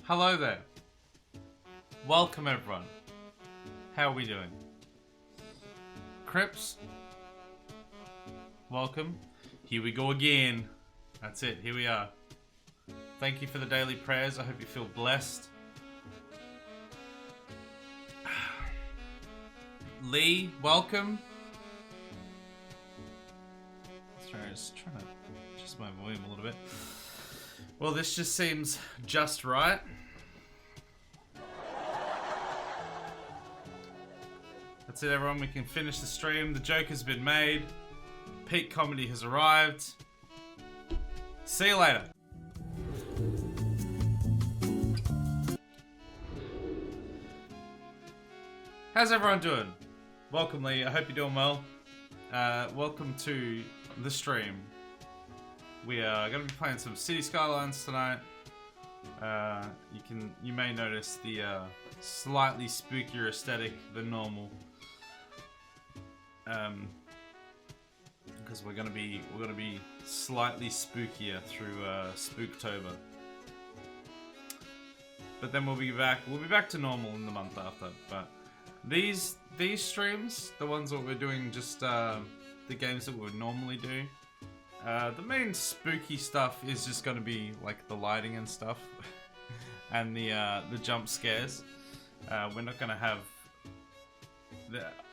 Hello there. Welcome everyone. How are we doing? Crips, welcome. Here we go again. That's it, here we are. Thank you for the daily prayers. I hope you feel blessed. Lee, welcome. Sorry, I was trying to adjust my volume a little bit. Well, this just seems just right. That's it, everyone. We can finish the stream. The joke has been made. Peak comedy has arrived. See you later. How's everyone doing? Welcome, Lee. I hope you're doing well. Welcome to the stream. We are going to be playing some City Skylines tonight. You may notice the slightly spookier aesthetic than normal. Because we're gonna be slightly spookier through Spooktober. But then we'll be back to normal in the month after. But these streams, the ones that we're doing, just the games that we would normally do. The main spooky stuff is just gonna be like the lighting and stuff, and the jump scares. We're not gonna have.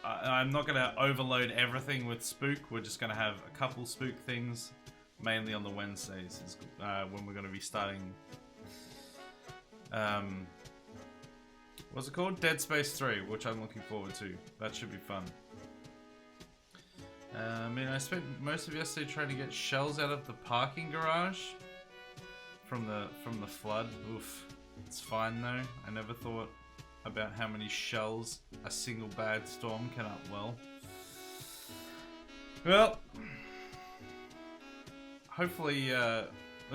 I'm not going to overload everything with spook. We're just going to have a couple spook things, mainly on the Wednesdays, is when we're going to be starting. What's it called? Dead Space 3, which I'm looking forward to. That should be fun. I mean, I spent most of yesterday trying to get shells out of the parking garage from the flood. Oof, it's fine though. I never thought about how many shells a single bad storm can upwell. Well, hopefully, it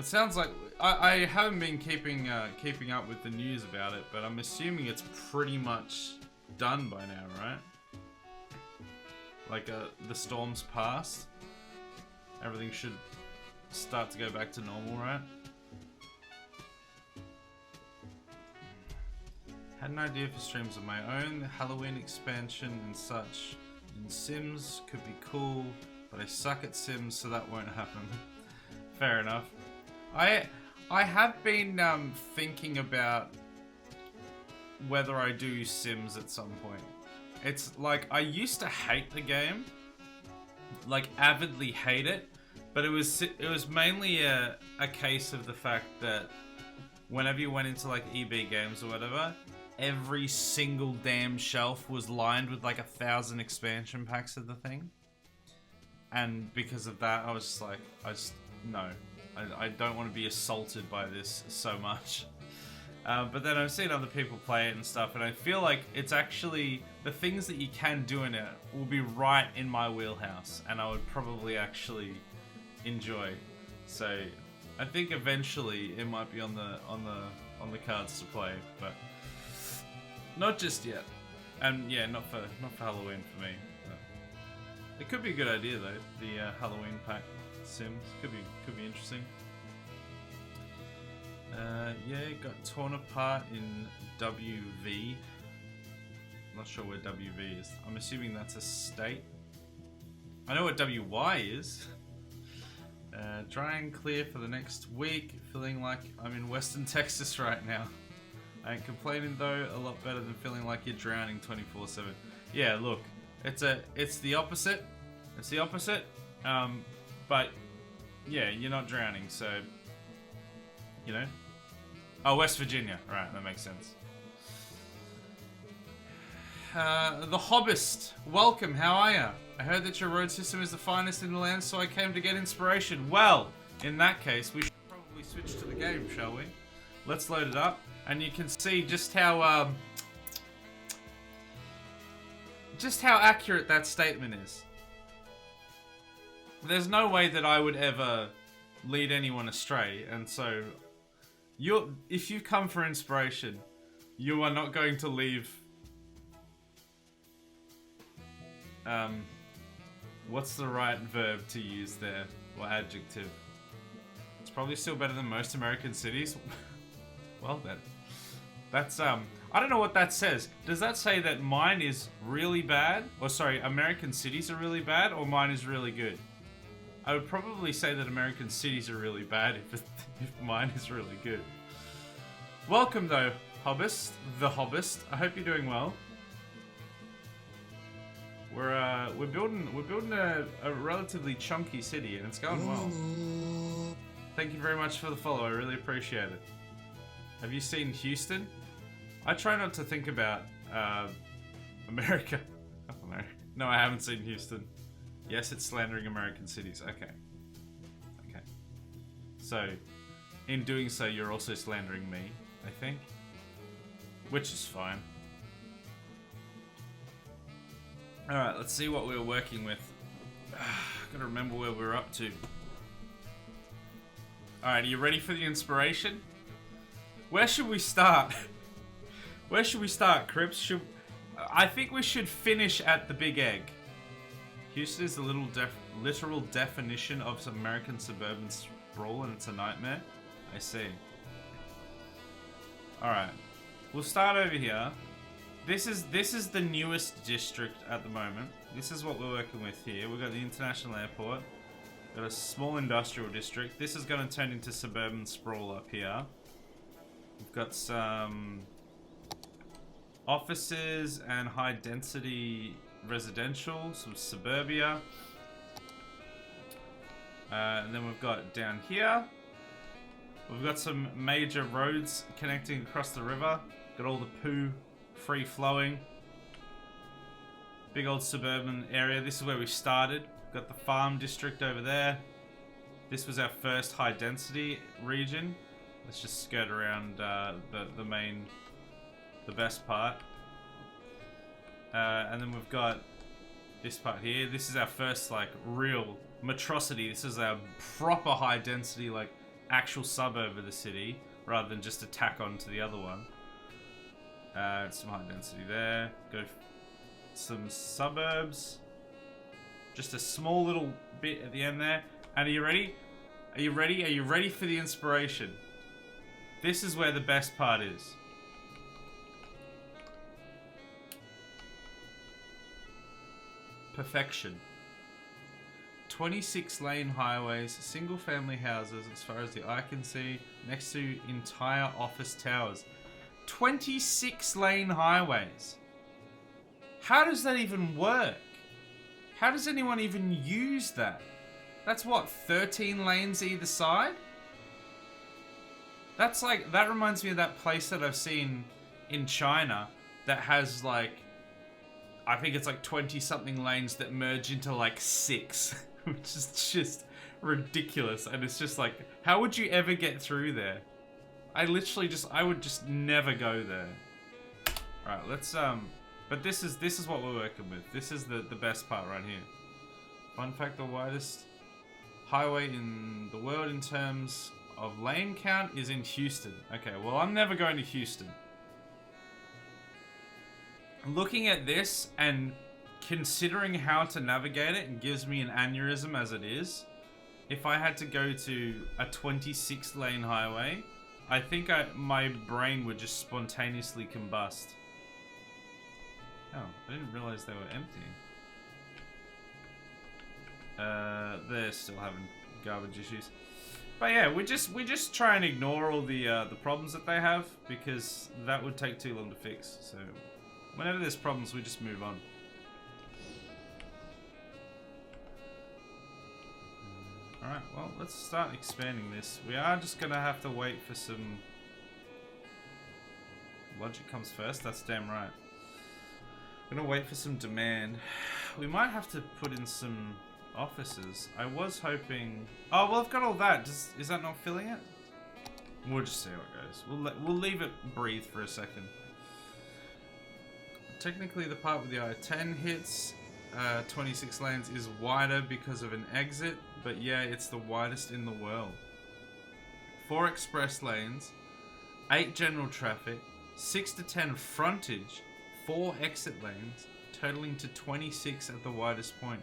sounds like I haven't been keeping up with the news about it, but I'm assuming it's pretty much done by now, right? Like the storm's passed, everything should start to go back to normal, right? Had an idea for streams of my own. The Halloween expansion and such in Sims could be cool, but I suck at Sims, so that won't happen. Fair enough. I have been thinking about whether I do Sims at some point. It's like I used to hate the game, like avidly hate it, but it was mainly a case of the fact that whenever you went into like EB Games or whatever, every single damn shelf was lined with like 1,000 expansion packs of the thing. And because of that, I was just like, no. I don't want to be assaulted by this so much. But then I've seen other people play it and stuff, and I feel like it's actually, the things that you can do in it will be right in my wheelhouse, and I would probably actually enjoy. So I think eventually it might be on the cards to play, but not just yet. And yeah, not for Halloween for me. But it could be a good idea though. The Halloween pack Sims could be interesting. Yeah, it got torn apart in WV. I'm not sure where WV is. I'm assuming that's a state. I know what WY is. Dry and clear for the next week. Feeling like I'm in Western Texas right now. I ain't complaining though, a lot better than feeling like you're drowning 24/7. Yeah, look, it's the opposite. It's the opposite. But yeah, you're not drowning, so you know. Oh, West Virginia. Right, that makes sense. The Hobbist, welcome. How are ya? I heard that your road system is the finest in the land, so I came to get inspiration. Well, in that case, we should probably switch to the game, shall we? Let's load it up. And you can see just how accurate that statement is. There's no way that I would ever lead anyone astray, and so if you come for inspiration, you are not going to leave. What's the right verb to use there, or adjective? It's probably still better than most American cities. Well then. That's I don't know what that says. Does that say that mine is really bad? Or sorry, American cities are really bad, or mine is really good? I would probably say that American cities are really bad if mine is really good. Welcome though, Hobbist, the Hobbist. I hope you're doing well. We're building a relatively chunky city, and it's going well. Thank you very much for the follow. I really appreciate it. Have you seen Houston? I try not to think about America. No, I haven't seen Houston. Yes, it's slandering American cities. Okay. Okay. So, in doing so, you're also slandering me, I think. Which is fine. Alright, let's see what we're working with. Gotta remember where we're up to. Alright, are you ready for the inspiration? Where should we start? Where should we start, Crips? I think we should finish at the Big Egg. Houston is the literal definition of American suburban sprawl, and it's a nightmare. I see. Alright. We'll start over here. This is the newest district at the moment. This is what we're working with here. We've got the international airport. Got a small industrial district. This is going to turn into suburban sprawl up here. We've got some offices and high density residential, some suburbia. And then we've got down here, we've got some major roads connecting across the river. Got all the poo free flowing. Big old suburban area. This is where we started. Got the farm district over there. This was our first high density region. Let's just skirt around the main, the best part. And then we've got this part here. This is our first like real metrocity. This is our proper high density, like actual suburb of the city, rather than just a tack on to the other one. Some high density there. Go some suburbs. Just a small little bit at the end there. And are you ready? Are you ready? Are you ready for the inspiration? This is where the best part is. Perfection. 26-lane highways, single-family houses as far as the eye can see, next to entire office towers. 26-lane highways. How does that even work? How does anyone even use that? That's what, 13 lanes either side? That's like, that reminds me of that place that I've seen in China that has like, I think it's like 20-something lanes that merge into like 6, which is just ridiculous. And it's just like, how would you ever get through there? I would just never go there. Alright, let's, but this is what we're working with. This is the best part right here. Fun fact, the widest highway in the world in terms of lane count is in Houston. Okay, well, I'm never going to Houston. Looking at this and considering how to navigate it gives me an aneurysm as it is. If I had to go to a 26-lane highway, I think my brain would just spontaneously combust. Oh, I didn't realize they were empty. They're still having garbage issues. But yeah, we just try and ignore all the problems that they have, because that would take too long to fix. So whenever there's problems, we just move on. Alright, well, let's start expanding this. We are just gonna have to wait for some... Logic comes first, that's damn right. Gonna wait for some demand. We might have to put in some offices. I was hoping... Oh, well, I've got all that. Is that not filling it? We'll just see how it goes. We'll leave it breathe for a second. Technically, the part with the I-10 hits 26 lanes is wider because of an exit, but yeah, it's the widest in the world. 4 express lanes, 8 general traffic, 6 to 10 frontage, 4 exit lanes, totaling to 26 at the widest point.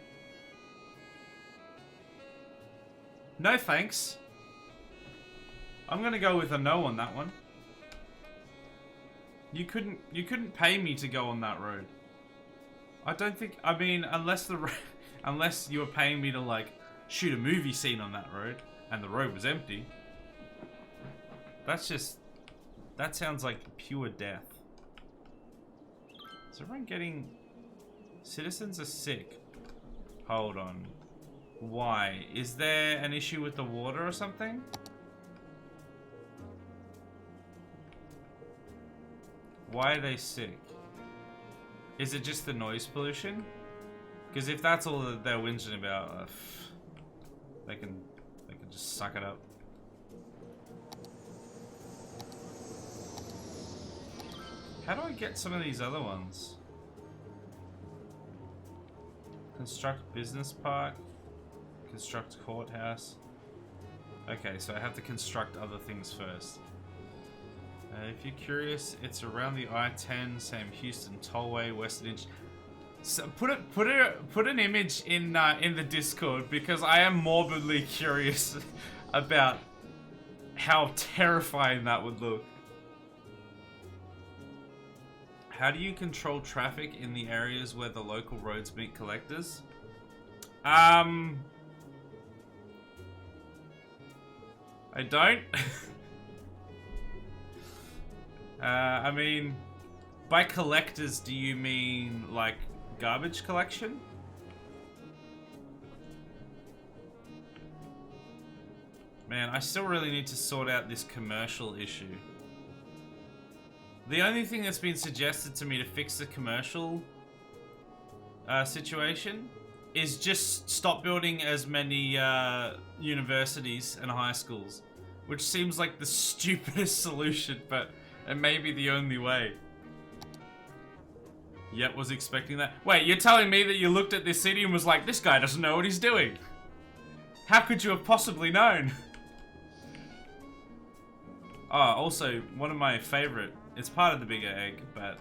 No thanks. I'm gonna go with a no on that one. You couldn't pay me to go on that road. I don't think. I mean, unless unless you were paying me to like shoot a movie scene on that road and the road was empty. That's just. That sounds like pure death. Is everyone getting? Citizens are sick. Hold on. Why? Is there an issue with the water or something? Why are they sick? Is it just the noise pollution? Because if that's all that they're whinging about, they can just suck it up. How do I get some of these other ones? Construct business park. Construct courthouse. Okay, so I have to construct other things first. If you're curious, it's around the I-10, Sam Houston Tollway, Western Inch. So put an image in the Discord because I am morbidly curious about how terrifying that would look. How do you control traffic in the areas where the local roads meet collectors? I don't. I mean, by collectors, do you mean like garbage collection? Man, I still really need to sort out this commercial issue. The only thing that's been suggested to me to fix the commercial situation is just stop building as many universities and high schools, which seems like the stupidest solution, but it may be the only way. Yep, was expecting that. Wait, you're telling me that you looked at this city and was like, this guy doesn't know what he's doing? How could you have possibly known? Oh, also, one of my favorite, it's part of the bigger egg, but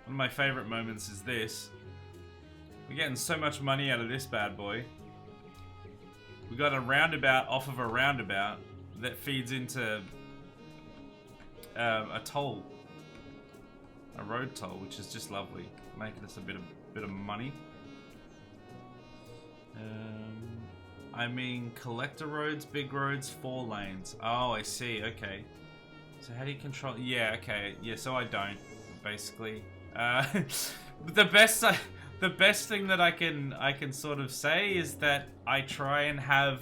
one of my favorite moments is this. We're getting so much money out of this bad boy. We got a roundabout off of a roundabout that feeds into a toll. A road toll, which is just lovely. Making us a bit of money. I mean, collector roads, big roads, 4 lanes. Oh, I see, okay. So how do you control... Yeah, okay. Yeah, so I don't, basically. The best thing that I can sort of say is that I try not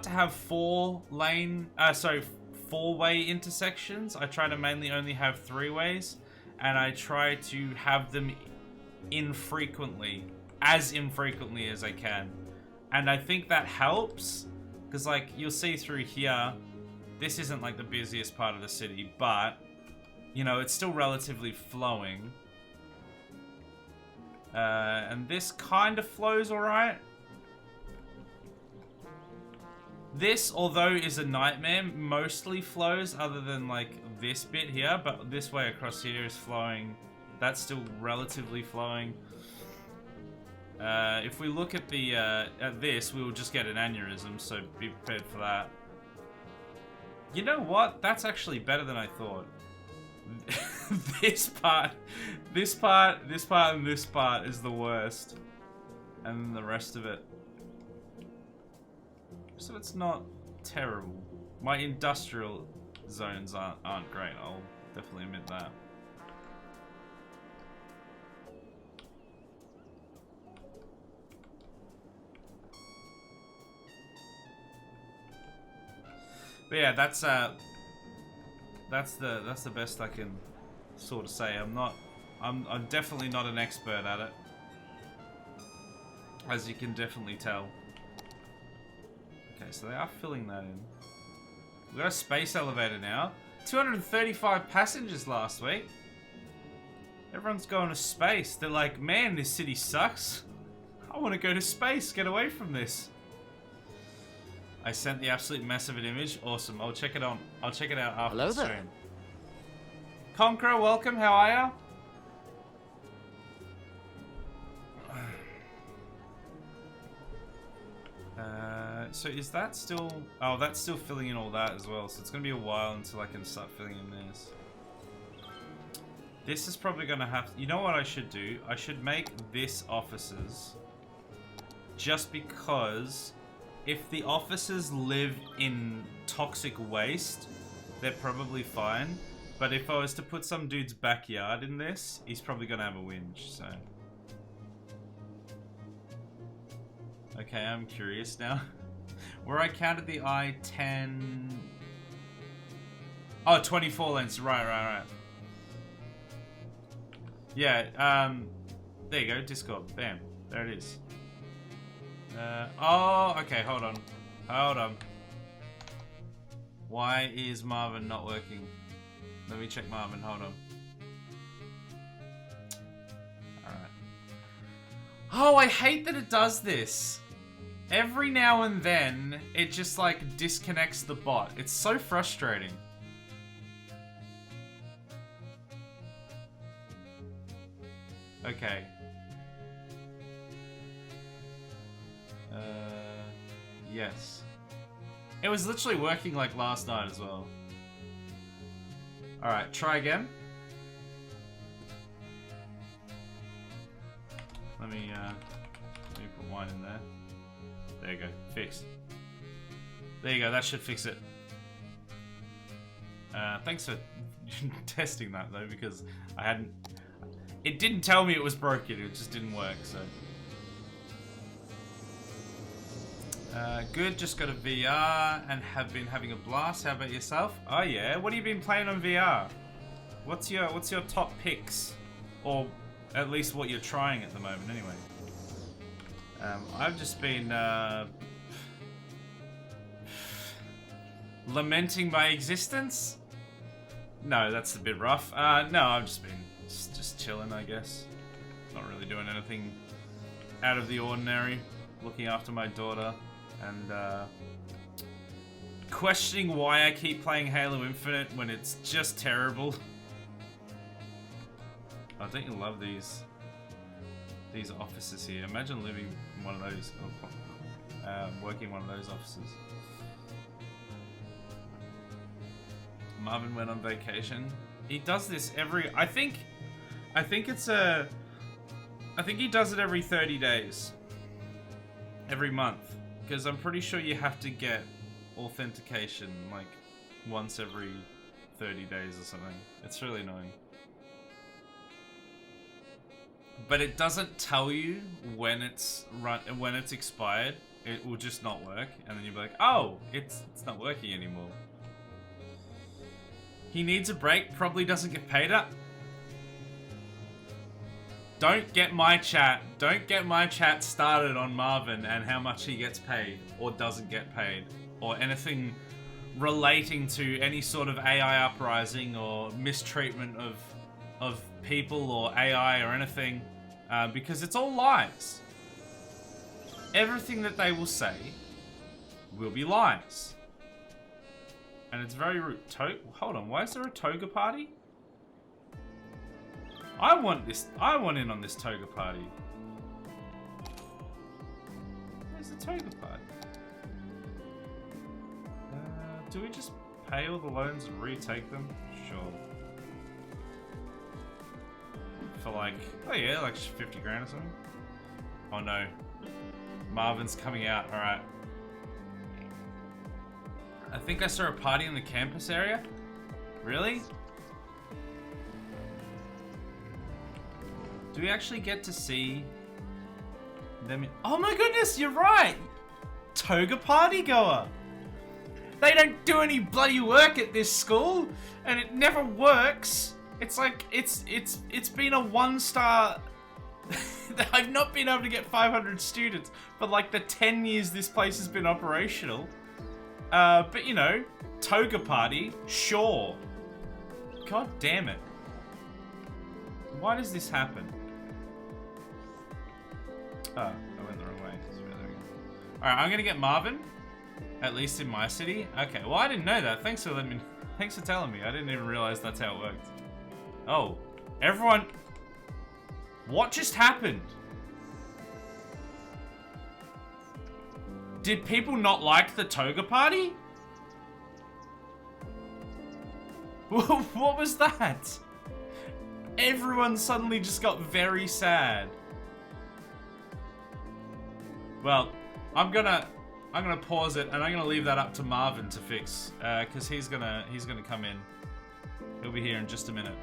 to have 4-way intersections. I try to mainly only have 3-ways, and I try to have them infrequently, as infrequently as I can. And I think that helps, because like you'll see through here, this isn't like the busiest part of the city, but you know, it's still relatively flowing. And this kind of flows alright. This, although is a nightmare, mostly flows other than like this bit here, but this way across here is flowing. That's still relatively flowing. If we look at the at this, we will just get an aneurysm, so be prepared for that. You know what? That's actually better than I thought. This part, and this part is the worst. And then the rest of it. So it's not terrible. My industrial zones aren't great, I'll definitely admit that. But yeah, that's the best I can sort of say. I'm definitely not an expert at it, as you can definitely tell. Okay, so they are filling that in. We've got a space elevator now. 235 passengers last week. Everyone's going to space. They're like, man, this city sucks. I want to go to space. Get away from this. I sent the absolute mess of an image. Awesome. I'll check it out. I'll check it out after the stream. There. Conqueror, welcome. How are you? So is that still... Oh, that's still filling in all that as well. So it's going to be a while until I can start filling in this. This is probably going to have... You know what I should do? I should make this offices. Just because if the officers live in toxic waste, they're probably fine. But if I was to put some dude's backyard in this, he's probably going to have a whinge, so... Okay, I'm curious now. Where I counted the I-10... Oh, 24 lanes. Right. Yeah, there you go, Discord. Bam. There it is. Oh, okay, hold on. Why is Marvin not working? Let me check Marvin, hold on. Alright. Oh, I hate that it does this. Every now and then, it just like disconnects the bot. It's so frustrating. Okay. Yes. It was literally working like last night as well. Alright, try again. Let me put wine in there. There you go, fixed. There you go, that should fix it. Thanks for testing that though, because I hadn't... It didn't tell me it was broken, it just didn't work, so... Good, just got a VR and have been having a blast. How about yourself? Oh yeah, what have you been playing on VR? What's your top picks? Or at least what you're trying at the moment anyway. I've just been lamenting my existence? No, that's a bit rough. No, I've just been just chilling, I guess. Not really doing anything out of the ordinary. Looking after my daughter. And questioning why I keep playing Halo Infinite when it's just terrible. Oh, don't you love these offices here? Imagine living in one of those, working in one of those offices. Marvin went on vacation. He does this every... I think he does it every 30 days. Every month. Because I'm pretty sure you have to get authentication like once every 30 days or something. It's really annoying. But it doesn't tell you when it's expired. It will just not work, and then you'll be like, oh, it's not working anymore. He needs a break, probably doesn't get paid up. Don't get my chat started on Marvin and how much he gets paid or doesn't get paid or anything relating to any sort of AI uprising or mistreatment of people or AI or anything, because it's all lies. Everything that they will say will be lies. And it's very rude. Hold on, why is there a toga party? I want in on this toga party. Where's the toga party? Do we just pay all the loans and retake them? Sure. For like, oh yeah, like 50 grand or something. Oh no. Marvin's coming out, alright. I think I saw a party in the campus area. Really? Do we actually get to see them? Oh my goodness, you're right! Toga party goer! They don't do any bloody work at this school, and it never works. It's like, it's been a 1-star... I've not been able to get 500 students for like the 10 years this place has been operational. But you know, toga party, sure. God damn it. Why does this happen? Oh, I went the wrong way. Alright, I'm gonna get Marvin. At least in my city. Okay, well I didn't know that. Thanks for telling me. I didn't even realize that's how it worked. Oh, everyone... What just happened? Did people not like the toga party? What was that? Everyone suddenly just got very sad. Well, I'm gonna pause it and I'm gonna leave that up to Marvin to fix, because he's gonna come in. He'll be here in just a minute.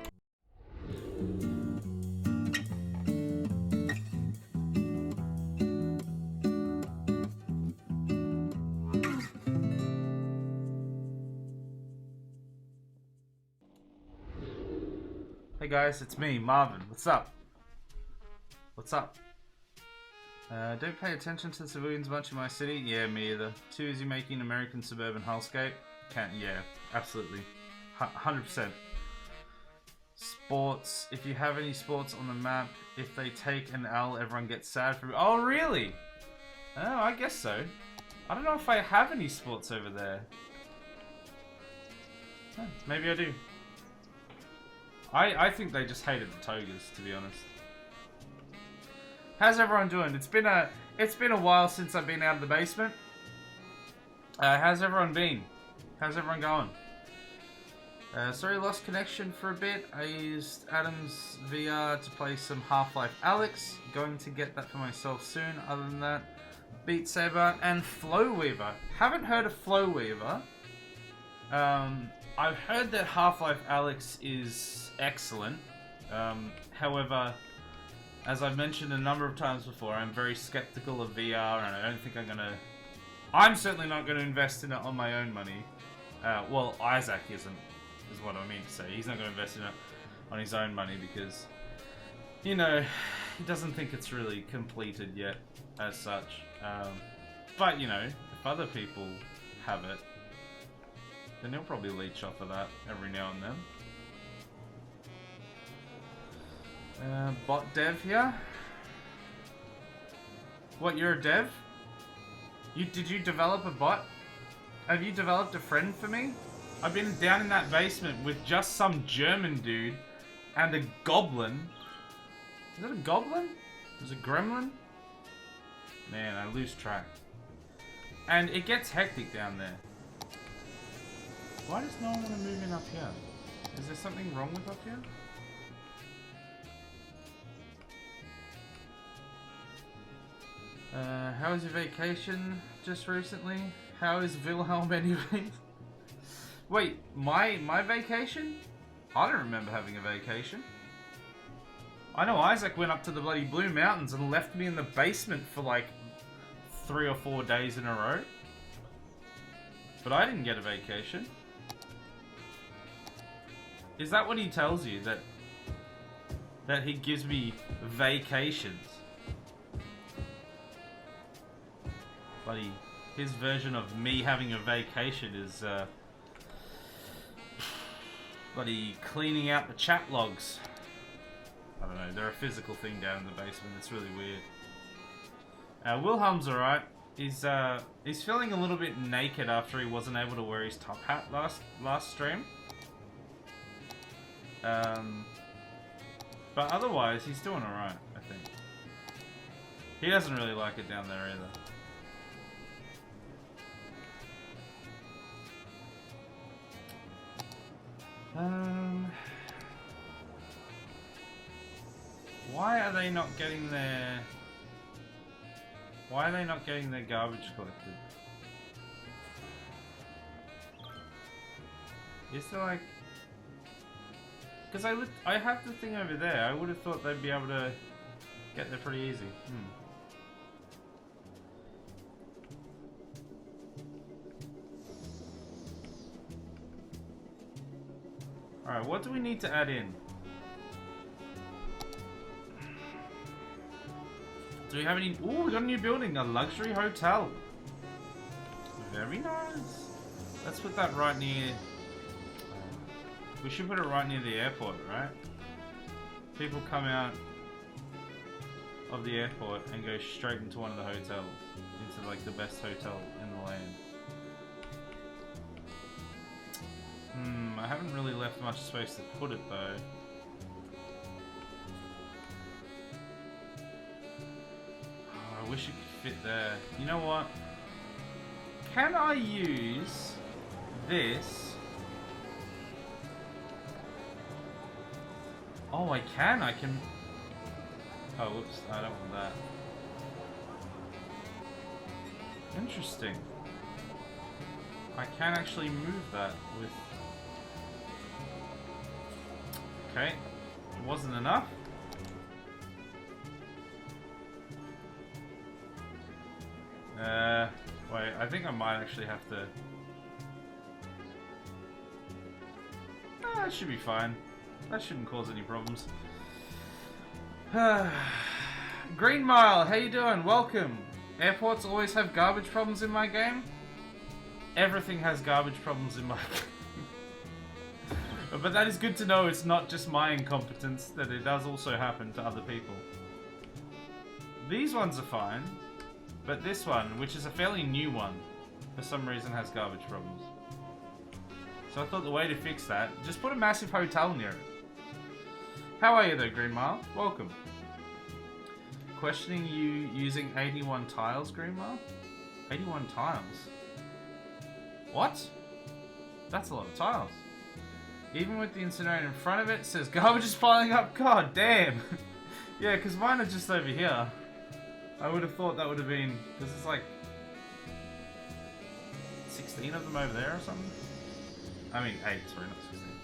Hey guys, it's me, Marvin. What's up? What's up? Don't pay attention to the civilians much in my city? Yeah, me either. Too easy making American suburban hellscape? Can't, yeah, absolutely. 100%. Sports. If you have any sports on the map, if they take an L, everyone gets sad for... Oh, really? Oh, I guess so. I don't know if I have any sports over there. Oh, maybe I do. I think they just hated the togas, to be honest. How's everyone doing? It's been a while since I've been out of the basement. How's everyone been? How's everyone going? Sorry, lost connection for a bit. I used Adam's VR to play some Half-Life Alyx. Going to get that for myself soon. Other than that, Beat Saber and Flow Weaver. Haven't heard of Flow Weaver. I've heard that Half-Life Alyx is excellent. However, as I've mentioned a number of times before, I'm very skeptical of VR, and I don't think I'm certainly not gonna invest in it on my own money. Well, Isaac isn't, is what I mean to say. He's not gonna invest in it on his own money because, you know, he doesn't think it's really completed yet, as such. But, you know, if other people have it, then he'll probably leech off of that every now and then. Bot dev here. What, you're a dev? Did you develop a bot? Have you developed a friend for me? I've been down in that basement with just some German dude and a goblin. Is it a goblin? Is it a gremlin? Man, I lose track. And it gets hectic down there. Why does no one want to move in up here? Is there something wrong with up here? How was your vacation just recently? How is Wilhelm anyway? Wait, my vacation? I don't remember having a vacation. I know Isaac went up to the bloody Blue Mountains and left me in the basement for like 3 or 4 days in a row. But I didn't get a vacation. Is that what he tells you? That he gives me vacations? Bloody, his version of me having a vacation is bloody cleaning out the chat logs. I don't know, they're a physical thing down in the basement. It's really weird. Wilhelm's alright. He's feeling a little bit naked after he wasn't able to wear his top hat last stream. But otherwise, he's doing alright, I think. He doesn't really like it down there either. Why are they not getting their... Why are they not getting their garbage collected? Is there like... Because I have the thing over there. I would have thought they'd be able to get there pretty easy. Alright, what do we need to add in? Do we have any... Ooh, we got a new building. A luxury hotel. Very nice. Let's put that right near... We should put it right near the airport, right? People come out of the airport and go straight into one of the hotels. Into like the best hotel in the land. I haven't really left much space to put it though. Oh, I wish it could fit there. You know what? can I use this? Oh, I can. Oh, whoops. I don't want that. Interesting. I can actually move that with... Okay. It wasn't enough. Wait, I think I might actually have to... that should be fine. That shouldn't cause any problems. Green Mile, how you doing? Welcome. Airports always have garbage problems in my game? Everything has garbage problems in my game. But that is good to know it's not just my incompetence, that it does also happen to other people. These ones are fine. But this one, which is a fairly new one, for some reason has garbage problems. So I thought the way to fix that, just put a massive hotel near it. How are you though, Green Mile? Welcome. Questioning you using 81 tiles, Green Mile? 81 tiles? What? That's a lot of tiles. Even with the incinerator in front of it, says garbage is piling up. God damn. Yeah, because mine are just over here. I would have thought that would have been, because it's like 16 of them over there or something. I mean 8, sorry, not 16.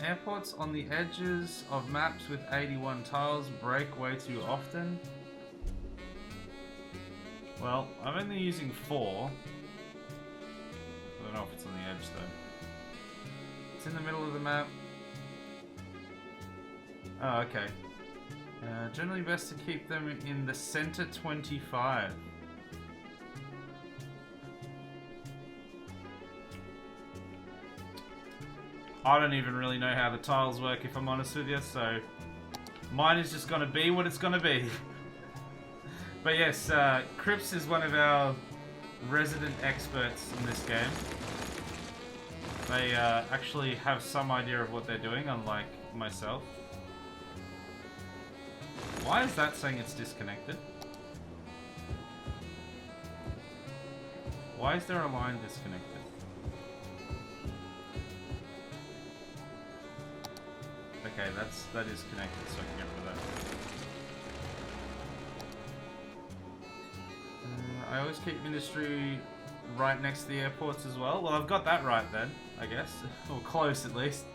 Airports on the edges of maps with 81 tiles break way too often. Well, I'm only using 4. I don't know if it's on the edge though. It's in the middle of the map. Oh, okay. Generally best to keep them in the center 25. I don't even really know how the tiles work, if I'm honest with you, so mine is just going to be what it's going to be. But yes, Crips is one of our resident experts in this game. They actually have some idea of what they're doing, unlike myself. Why is that saying it's disconnected? Why is there a line disconnected? Okay, that is connected, so I can get rid of that. I always keep Ministry right next to the airports as well. Well, I've got that right then, I guess. Or close at least.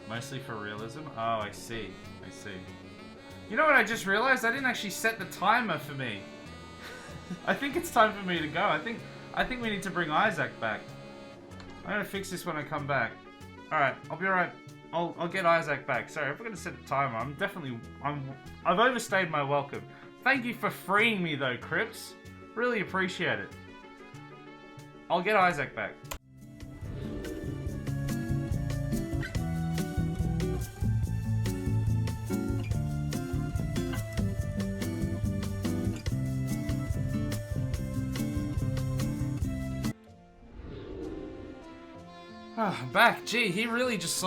Mostly for realism. Oh, I see. I see. You know what I just realized? I didn't actually set the timer for me. I think it's time for me to go. I think we need to bring Isaac back. I'm gonna fix this when I come back. Alright, I'll be alright. I'll get Isaac back. Sorry, if we're gonna set the timer, I've overstayed my welcome. Thank you for freeing me though, Crips. Really appreciate it. I'll get Isaac back. I'm back. Gee, he really just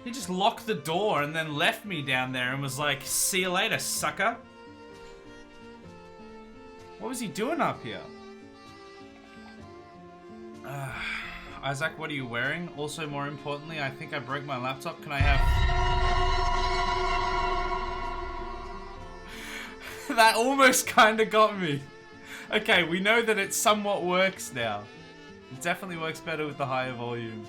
he just locked the door and then left me down there and was like, see you later, sucker. What was he doing up here? Isaac, what are you wearing? Also, more importantly, I think I broke my laptop. Can I have... That almost kind of got me. Okay, we know that it somewhat works now. It definitely works better with the higher volume.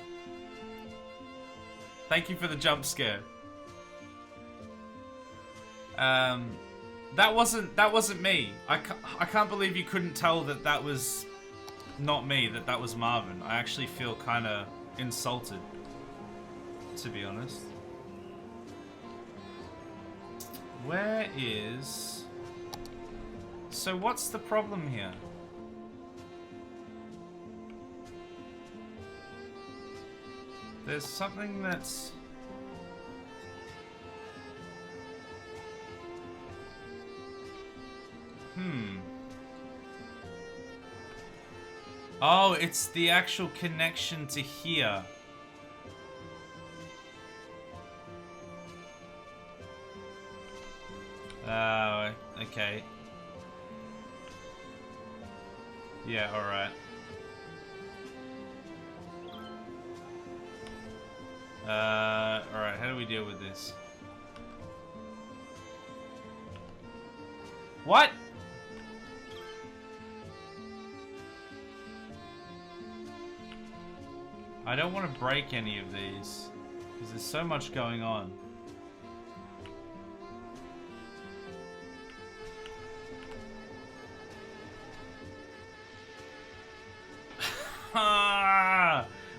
Thank you for the jump scare. That wasn't me. I can't believe you couldn't tell that that was not me, that was Marvin. I actually feel kind of insulted, to be honest. Where is... So what's the problem here? There's something that's... Oh, it's the actual connection to here. Oh, okay. Yeah, alright. Alright, how do we deal with this? What? I don't want to break any of these, because there's so much going on.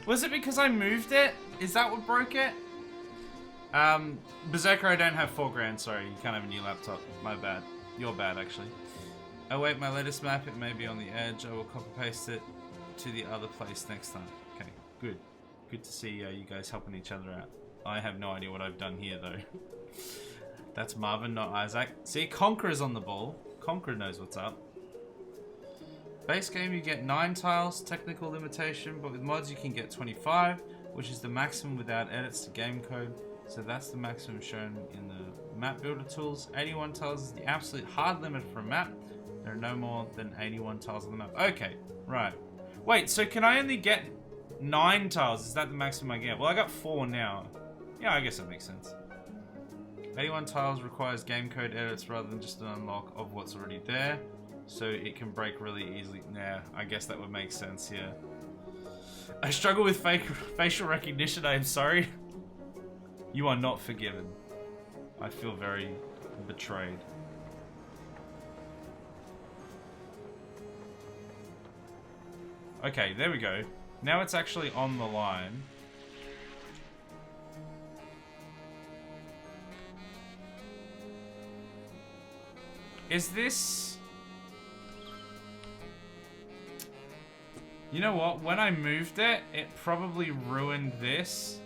Was it because I moved it? Is that what broke it? Berserker, I don't have 4 grand, sorry. You can't have a new laptop. My bad. Your bad, actually. Oh wait, my latest map, it may be on the edge. I will copy paste it to the other place next time. Okay, good. Good to see you guys helping each other out. I have no idea what I've done here, though. That's Marvin, not Isaac. See, Conqueror's on the ball. Conqueror knows what's up. Base game, you get 9 tiles, technical limitation, but with mods you can get 25, which is the maximum without edits to game code. So that's the maximum shown in the map builder tools. 81 tiles is the absolute hard limit for a map. There are no more than 81 tiles on the map. Okay, right. Wait, so can I only get 9 tiles? Is that the maximum I get? Well, I got 4 now. Yeah, I guess that makes sense. 81 tiles requires game code edits rather than just an unlock of what's already there. So it can break really easily. Nah, I guess that would make sense, yeah. I struggle with facial recognition, I am sorry. You are not forgiven. I feel very betrayed. Okay, there we go. Now it's actually on the line. Is this... You know what? When I moved it, it probably ruined this.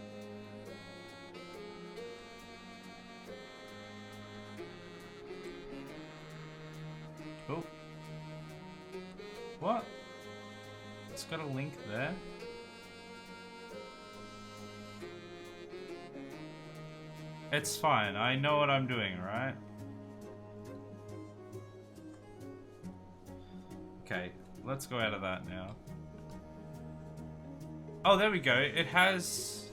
Oh. What? It's got a link there. It's fine. I know what I'm doing, right? Okay, let's go out of that now. Oh, there we go. It has...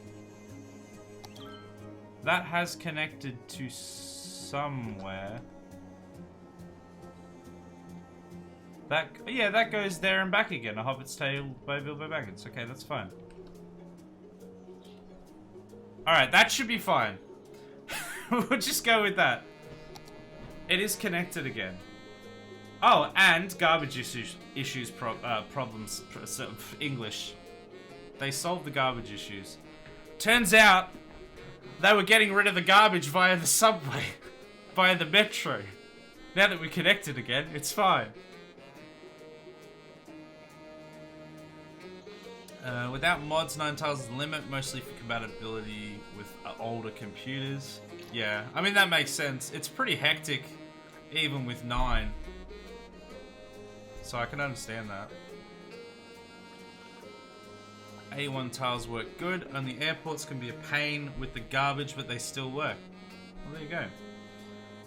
That has connected to somewhere. Yeah, that goes there and back again. A Hobbit's Tale by Bilbo Baggins. Okay, that's fine. Alright, that should be fine. We'll just go with that. It is connected again. Oh, and garbage problems. English. They solved the garbage issues. Turns out, they were getting rid of the garbage via the subway. Via the metro. Now that we're connected again, it's fine. Without mods, 9 tiles is the limit, mostly for compatibility with older computers. Yeah, I mean that makes sense. It's pretty hectic, even with 9. So I can understand that. 81 tiles work good. Only airports can be a pain with the garbage, but they still work. Well, there you go.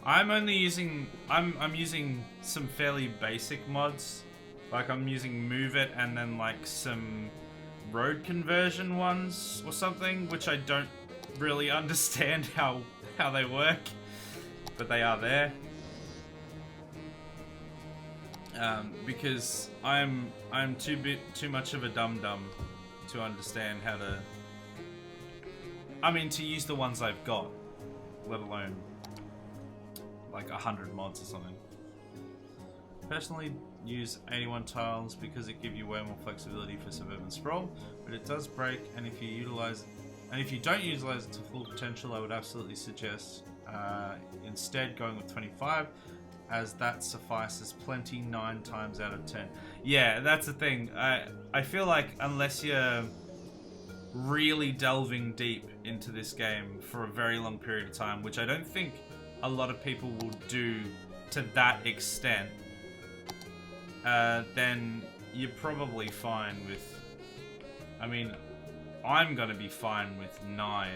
I'm using some fairly basic mods. Like I'm using Move It and then like some road conversion ones or something, which I don't really understand how they work, but they are there. Because I'm too much of a dum-dum to understand how to... I mean, to use the ones I've got, let alone like 100 mods or something. Personally, use 81 tiles because it gives you way more flexibility for Suburban Sprawl, but it does break, and if you don't utilize it to full potential, I would absolutely suggest instead going with 25, as that suffices plenty 9 times out of 10. Yeah, that's the thing. I feel like unless you're really delving deep into this game for a very long period of time, which I don't think a lot of people will do to that extent, then you're probably fine with... I mean, I'm gonna be fine with 9.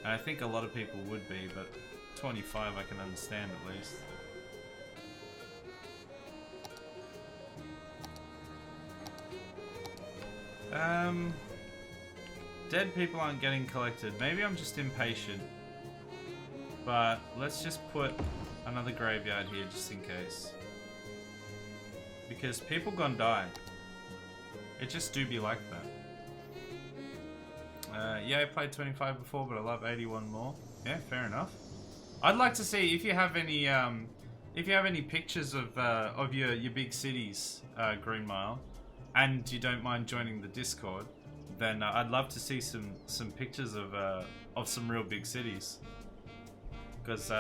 And I think a lot of people would be, but 25 I can understand at least. Dead people aren't getting collected. Maybe I'm just impatient. But let's just put another graveyard here just in case. Because people gonna die. It just do be like that. Yeah, I played 25 before, but I love 81 more. Yeah, fair enough. I'd like to see if you have any pictures of your big cities, Green Mile, and you don't mind joining the Discord, then I'd love to see some pictures of some real big cities. Because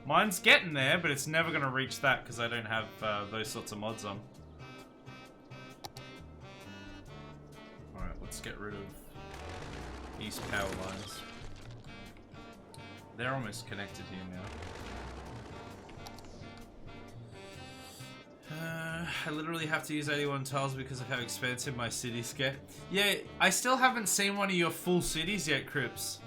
mine's getting there, but it's never gonna reach that because I don't have those sorts of mods on. All right, let's get rid of East power lines. They're almost connected here now. I literally have to use 81 tiles because of how expansive my cities get. Yeah, I still haven't seen one of your full cities yet, Crips.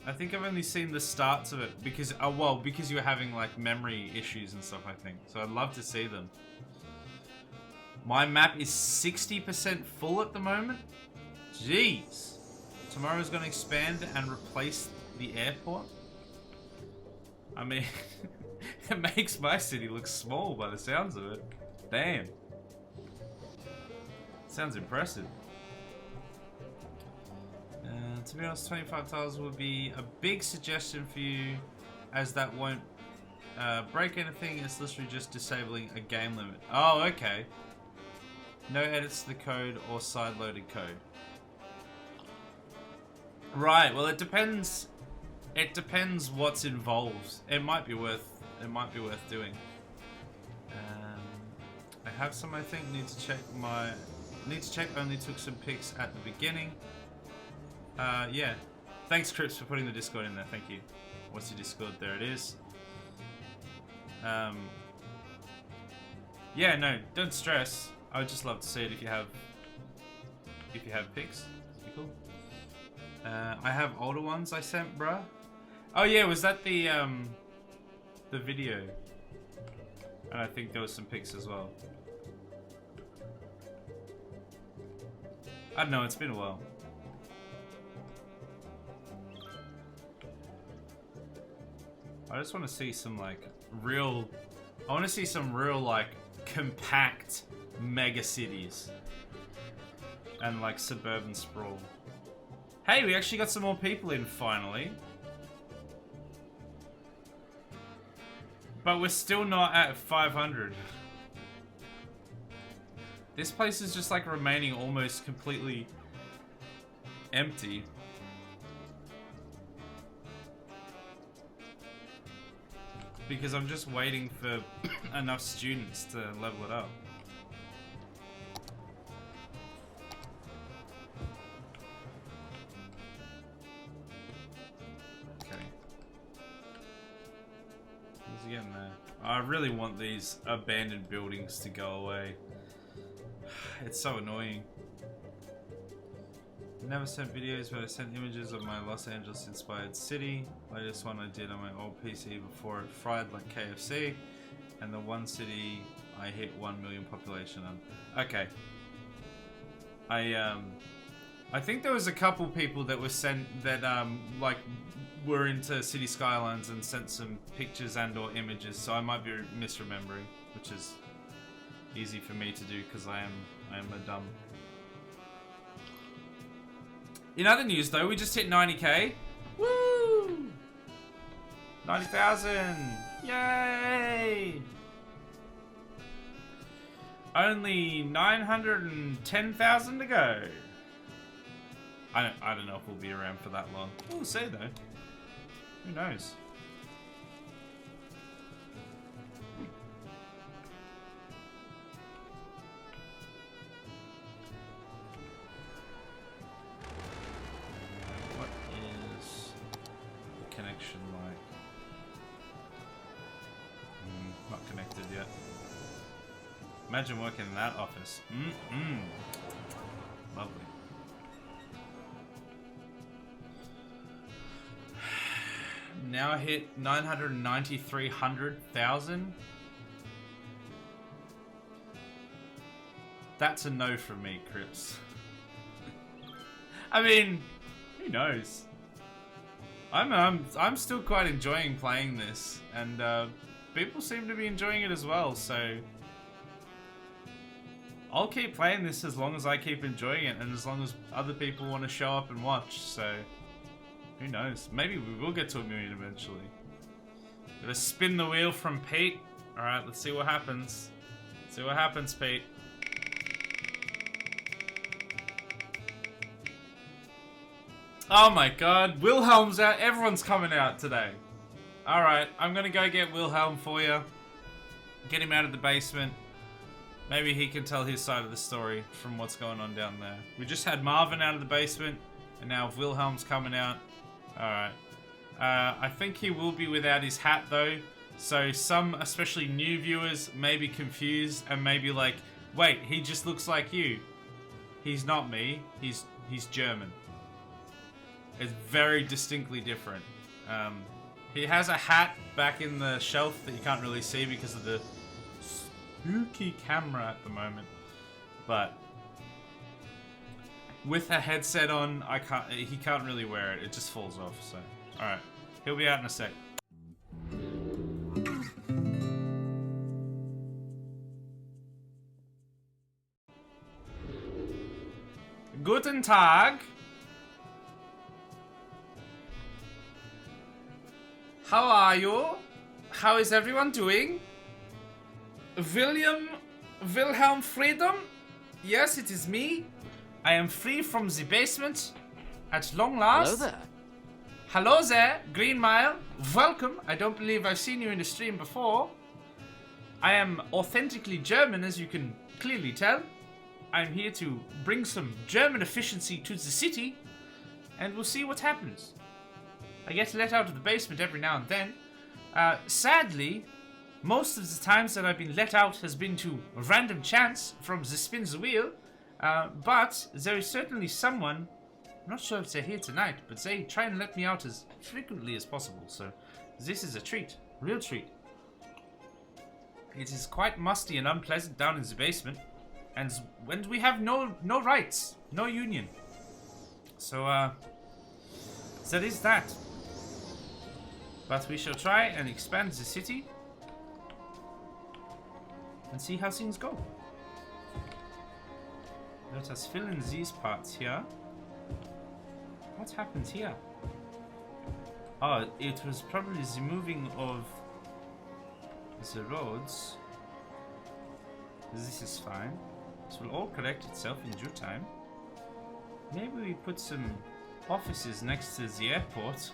I think I've only seen the starts of it because, well, because you were having like memory issues and stuff, I think. So I'd love to see them. My map is 60% full at the moment. Jeez. Tomorrow's gonna expand and replace the airport. I mean, it makes my city look small by the sounds of it. Damn. Sounds impressive. To be honest, 25 tiles would be a big suggestion for you, as that won't break anything. It's literally just disabling a game limit. Oh, okay. No edits to the code or side-loaded code. Right. Well, it depends. It depends what's involved. It might be worth doing. I have some. I think need to check. Only took some pics at the beginning. Yeah. Thanks, Crips, for putting the Discord in there. Thank you. What's your Discord? There it is. Yeah. No. Don't stress. I would just love to see it if you have pics. That'd be cool. I have older ones I sent, bruh. Oh yeah, was that the video? And I think there was some pics as well. I don't know, it's been a while. I just want to see some like real, like compact mega cities and like suburban sprawl. Hey, we actually got some more people in finally. But we're still not at 500. This place is just like remaining almost completely empty. Because I'm just waiting for enough students to level it up. Getting there. I really want these abandoned buildings to go away. It's so annoying. Never sent videos, but I sent images of my Los Angeles inspired city. Latest one I did on my old PC before it fried like KFC. And the one city I hit 1 million population on. Okay. I think there was a couple people that were sent that like were into City Skylines and sent some pictures and or images, so I might be misremembering, which is easy for me to do because I am a dumb. In other news though, we just hit 90k. Woo! 90,000! Yay! Only 910,000 to go. I don't know if we'll be around for that long. We'll see though. Who knows? What is the connection like? Not connected yet. Imagine working in that office. Lovely. Now hit 993,000. That's a no from me, Crips. I mean, who knows? I'm still quite enjoying playing this, and people seem to be enjoying it as well. So I'll keep playing this as long as I keep enjoying it, and as long as other people want to show up and watch. So who knows? Maybe we will get to 1 million eventually. Let's spin the wheel from Pete. All right, let's see what happens. See what happens, Pete. Oh my god, Wilhelm's out. Everyone's coming out today. Alright, I'm gonna go get Wilhelm for you. Get him out of the basement. Maybe he can tell his side of the story from what's going on down there. We just had Marvin out of the basement, and now Wilhelm's coming out. Alright. I think he will be without his hat though. So some, especially new viewers, may be confused and maybe like, wait, he just looks like you. He's not me. He's German. It's very distinctly different. He has a hat back in the shelf that you can't really see because of the spooky camera at the moment. But with a headset on, he can't really wear it. It just falls off. So, all right, he'll be out in a sec. Guten Tag. How are you? How is everyone doing? Wilhelm Freedom? Yes, it is me. I am free from the basement at long last. Hello there. Hello there, Green Mile. Welcome. I don't believe I've seen you in the stream before. I am authentically German, as you can clearly tell. I'm here to bring some German efficiency to the city, and we'll see what happens. I get let out of the basement every now and then. Sadly, most of the times that I've been let out has been to random chance from the spin the wheel. But there is certainly someone, I'm not sure if they're here tonight, but they try and let me out as frequently as possible. So this is a treat, real treat. It is quite musty and unpleasant down in the basement, and when we have no rights, no union. So that is that. But we shall try and expand the city and see how things go. Let us fill in these parts here. What happened here? Oh, it was probably the moving of the roads. This is fine. This will all correct itself in due time. Maybe we put some offices next to the airport.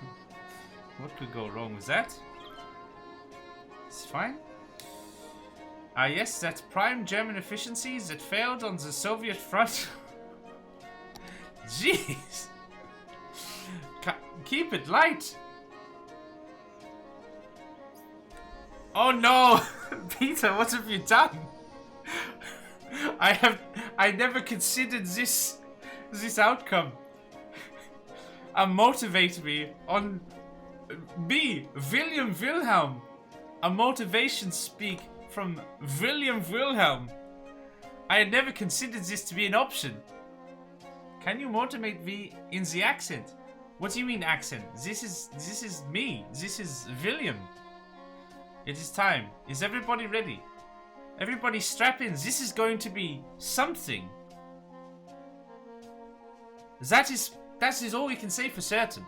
What could go wrong with that? It's fine. Yes, that prime German efficiency that failed on the Soviet front. Jeez. Keep it light. Oh no! Peter, what have you done? I never considered this outcome. Motivate me on William Wilhelm. A motivation speak from William Wilhelm. I had never considered this to be an option. Can you motivate me in the accent? What do you mean accent? This is me. This is William. It is time. Is everybody ready? Everybody strap in. This is going to be something. That is all we can say for certain.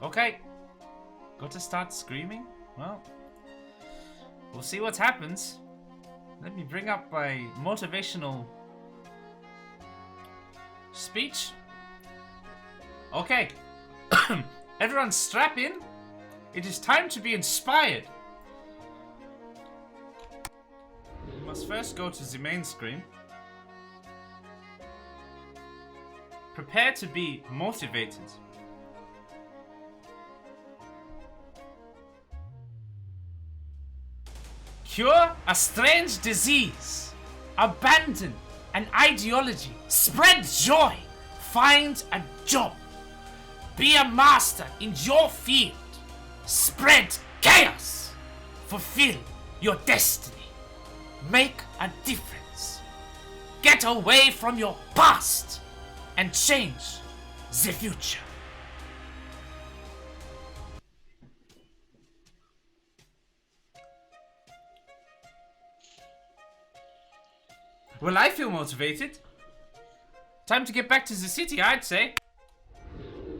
Okay. Got to start screaming? Well, we'll see what happens. Let me bring up my motivational speech. Okay. Everyone strap in. It is time to be inspired. We must first go to the main screen. Prepare to be motivated. Cure a strange disease. Abandon an ideology. Spread joy. Find a job. Be a master in your field. Spread chaos. Fulfill your destiny. Make a difference. Get away from your past and change the future. Well, I feel motivated. Time to get back to the city, I'd say.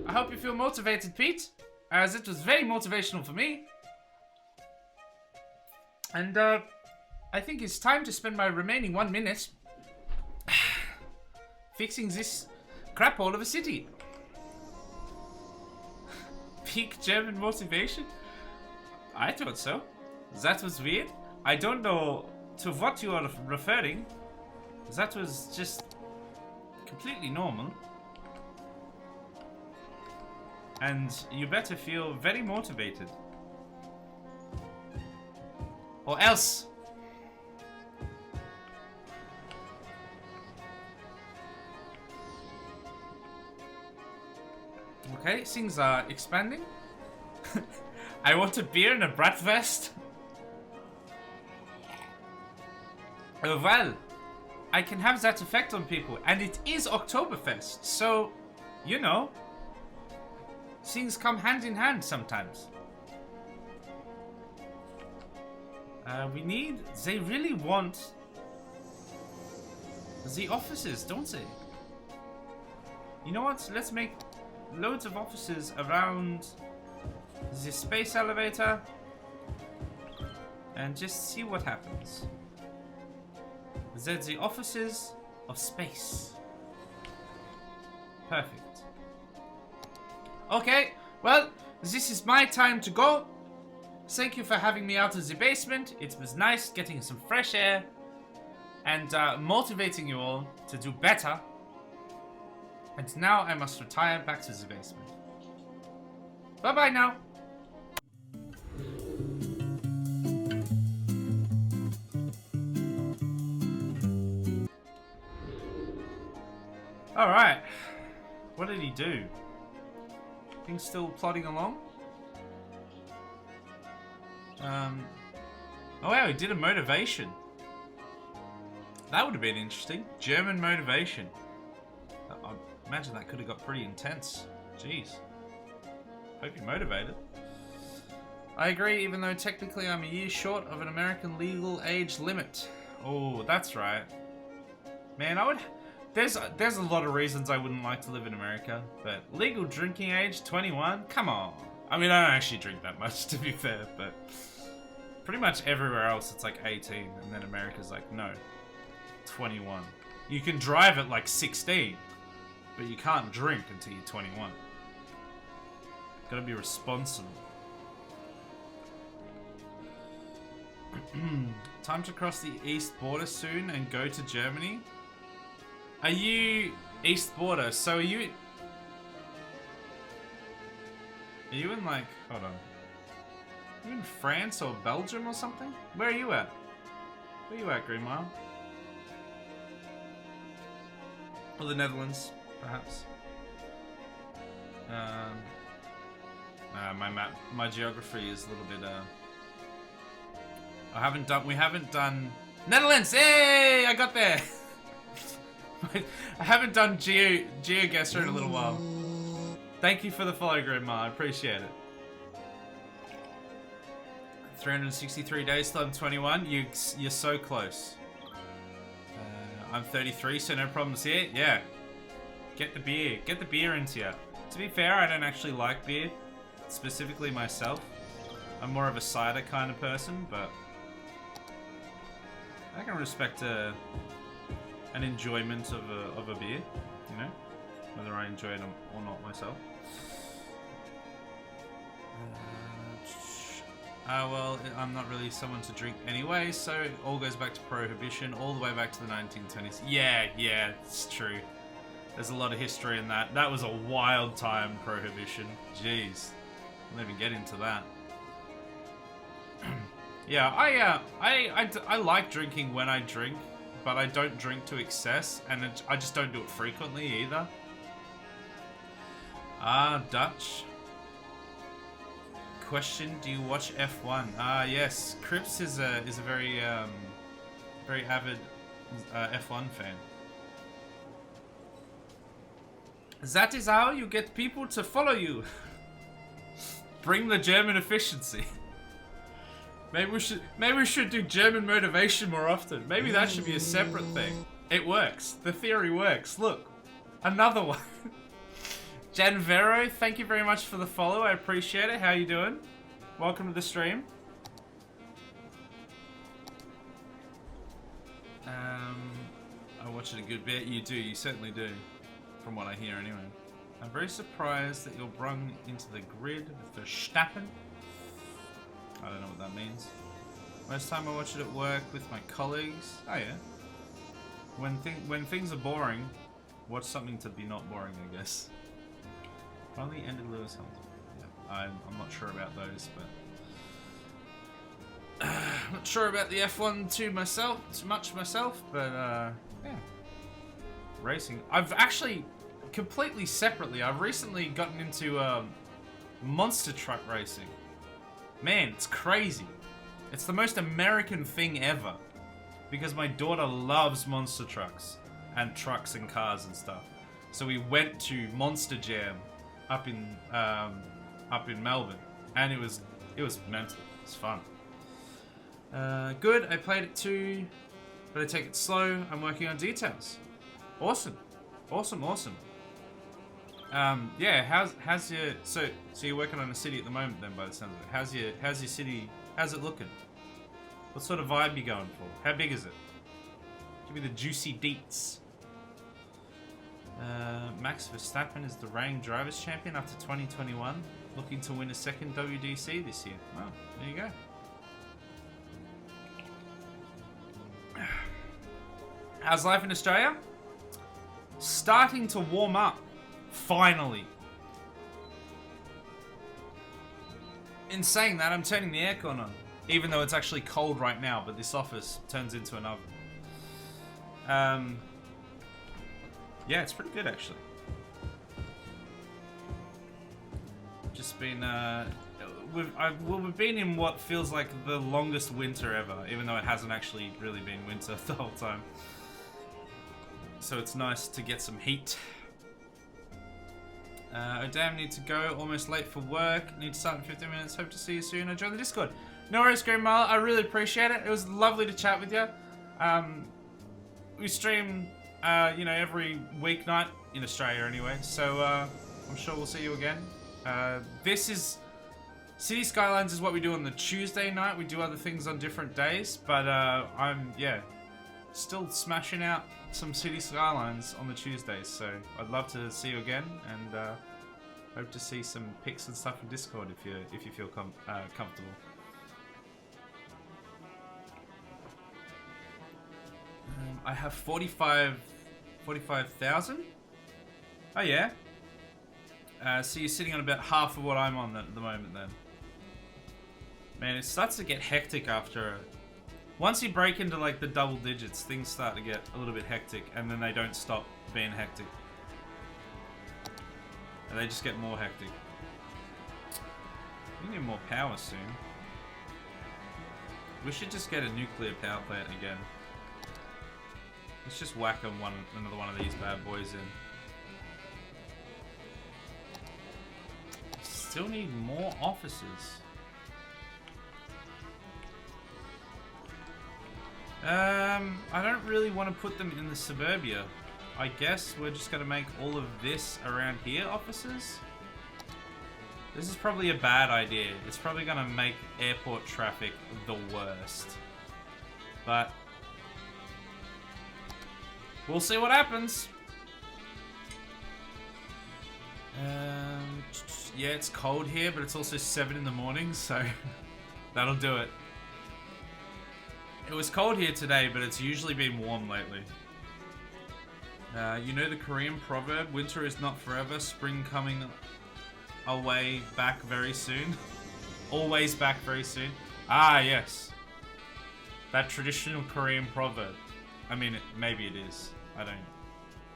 I hope you feel motivated, Pete, as it was very motivational for me. And, I think it's time to spend my remaining 1 minute fixing this crap hole of a city. Peak German motivation? I thought so. That was weird. I don't know to what you are referring. That was just completely normal. And you better feel very motivated. Or else. Okay, things are expanding. I want a beer and a bratwurst. Well, I can have that effect on people, and it is Oktoberfest, so, you know, things come hand in hand sometimes. They really want the offices, don't they? You know what, let's make loads of offices around the space elevator and just see what happens. They're the offices of space. Perfect. Okay, well, this is my time to go. Thank you for having me out of the basement. It was nice getting some fresh air and motivating you all to do better. And now I must retire back to the basement. Bye-bye now. Alright. What did he do? Things still plodding along? Oh wow, he did a motivation. That would have been interesting. German motivation. I imagine that could have got pretty intense. Jeez. Hope you're motivated. I agree, even though technically I'm a year short of an American legal age limit. Oh, that's right. Man, there's a lot of reasons I wouldn't like to live in America, but legal drinking age, 21? Come on. I mean, I don't actually drink that much, to be fair, but pretty much everywhere else it's like 18, and then America's like, no, 21. You can drive at like 16, but you can't drink until you're 21. Gotta be responsible. Time to cross the east border soon and go to Germany. Are you east border? So are you in like, hold on. Are you in France or Belgium or something? Where are you at? Where are you at, Green Mile? Or the Netherlands, perhaps. My geography is a little bit, we haven't done Netherlands! Hey! I got there! I haven't done GeoGuessr in a little while. Thank you for the follow, Grandma. I appreciate it. 363 days till I'm 21. You're so close. I'm 33, so no problems here. Yeah. Get the beer. Get the beer into you. To be fair, I don't actually like beer. Specifically myself. I'm more of a cider kind of person, but I can respect an enjoyment of a beer, you know, whether I enjoy it or not myself. Well, I'm not really someone to drink anyway, so it all goes back to Prohibition, all the way back to the 1920s. Yeah, it's true. There's a lot of history in that. That was a wild time, Prohibition. Jeez, I'll never get into that. Yeah, I like drinking when I drink, but I don't drink to excess, and I just don't do it frequently either. Dutch. Question: do you watch F1? Yes. Crips is a very very avid F1 fan. That is how you get people to follow you. Bring the German efficiency. Maybe we should do German motivation more often. Maybe that should be a separate thing. It works. The theory works. Look, another one. Janvero, thank you very much for the follow. I appreciate it. How you doing? Welcome to the stream. I watch it a good bit. You do. You certainly do. From what I hear, anyway. I'm very surprised that you're brung into the grid with Verstappen. I don't know what that means. Most time I watch it at work with my colleagues. Oh yeah. When things are boring, watch something to be not boring, I guess. Finally ended Lewis Hamilton. Yeah, I'm not sure about those, but I'm not sure about the F1 too much myself, but yeah. Racing. I've actually completely separately. I've recently gotten into monster truck racing. Man, it's crazy. It's the most American thing ever. Because my daughter loves monster trucks. And trucks and cars and stuff. So we went to Monster Jam up in Melbourne. And it was mental. It was fun. Good, I played it too. But I take it slow. I'm working on details. Awesome. Awesome. Yeah, how's your so you're working on a city at the moment then by the sound of it. How's your city, how's it looking? What sort of vibe you going for? How big is it? Give me the juicy deets. Max Verstappen is the reigning drivers champion after 2021, looking to win a second WDC this year. Oh, there you go. How's life in Australia? Starting to warm up. Finally. In saying that, I'm turning the aircon on. Even though it's actually cold right now, but this office turns into an oven. Yeah, it's pretty good actually. Just been, we've been in what feels like the longest winter ever, even though it hasn't actually really been winter the whole time. So it's nice to get some heat. Oh damn, need to go. Almost late for work. Need to start in 15 minutes. Hope to see you soon. Enjoy the Discord. No worries, Green Mile. I really appreciate it. It was lovely to chat with you. We stream, you know, every weeknight in Australia anyway. So I'm sure we'll see you again. This is City Skylines is what we do on the Tuesday night. We do other things on different days, but I'm still smashing out some City Skylines on the Tuesdays, so I'd love to see you again, and hope to see some pics and stuff in Discord if you feel comfortable. I have 45,000. Oh yeah. So you're sitting on about half of what I'm on at the moment then. Man, it starts to get hectic after. Once you break into like the double digits, things start to get a little bit hectic, and then they don't stop being hectic. And they just get more hectic. We need more power soon. We should just get a nuclear power plant again. Let's just whack another one of these bad boys in. Still need more offices. I don't really want to put them in the suburbia. I guess we're just going to make all of this around here offices. This is probably a bad idea. It's probably going to make airport traffic the worst. But we'll see what happens. Yeah, it's cold here, but it's also 7 in the morning, so that'll do it. It was cold here today, but it's usually been warm lately. You know the Korean proverb, winter is not forever, spring coming away back very soon. Always back very soon. Ah, yes. That traditional Korean proverb. I mean, maybe it is.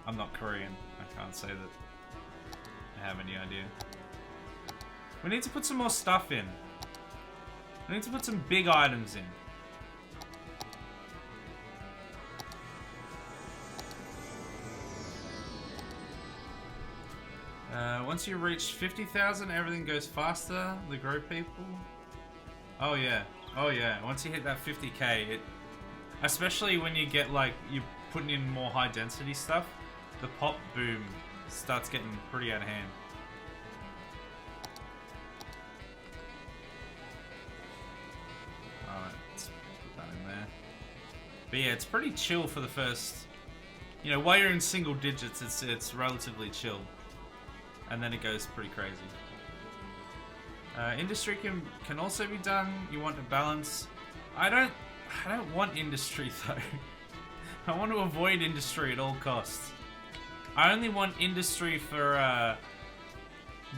I'm not Korean. I can't say that I have any idea. We need to put some more stuff in. We need to put some big items in. once you reach 50,000, everything goes faster. The grow people. Oh yeah. Oh yeah. Once you hit that 50k, especially when you get like you're putting in more high density stuff, the pop boom starts getting pretty out of hand. Alright, let's put that in there. But yeah, it's pretty chill for the first. You know, while you're in single digits, it's relatively chill, and then it goes pretty crazy. Industry can also be done. You want a balance. I don't want industry though. I want to avoid industry at all costs. I only want industry for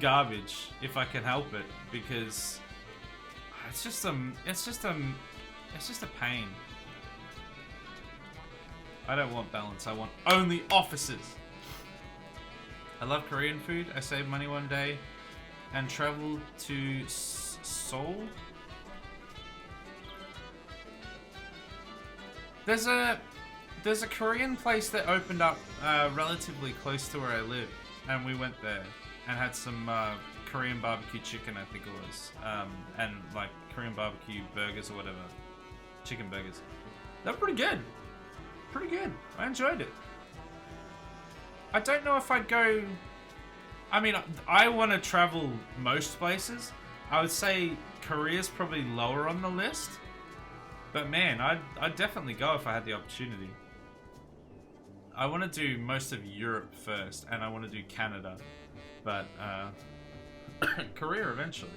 garbage if I can help it, because it's just a pain. I don't want balance. I want only offices. I love Korean food. I saved money one day and traveled to Seoul. There's a Korean place that opened up relatively close to where I live, and we went there and had some Korean barbecue chicken, I think it was, and like Korean barbecue burgers or whatever, chicken burgers. They're pretty good. Pretty good. I enjoyed it. I don't know if I'd go. I mean, I want to travel most places. I would say Korea's probably lower on the list. But man, I'd definitely go if I had the opportunity. I want to do most of Europe first, and I want to do Canada. But Korea eventually.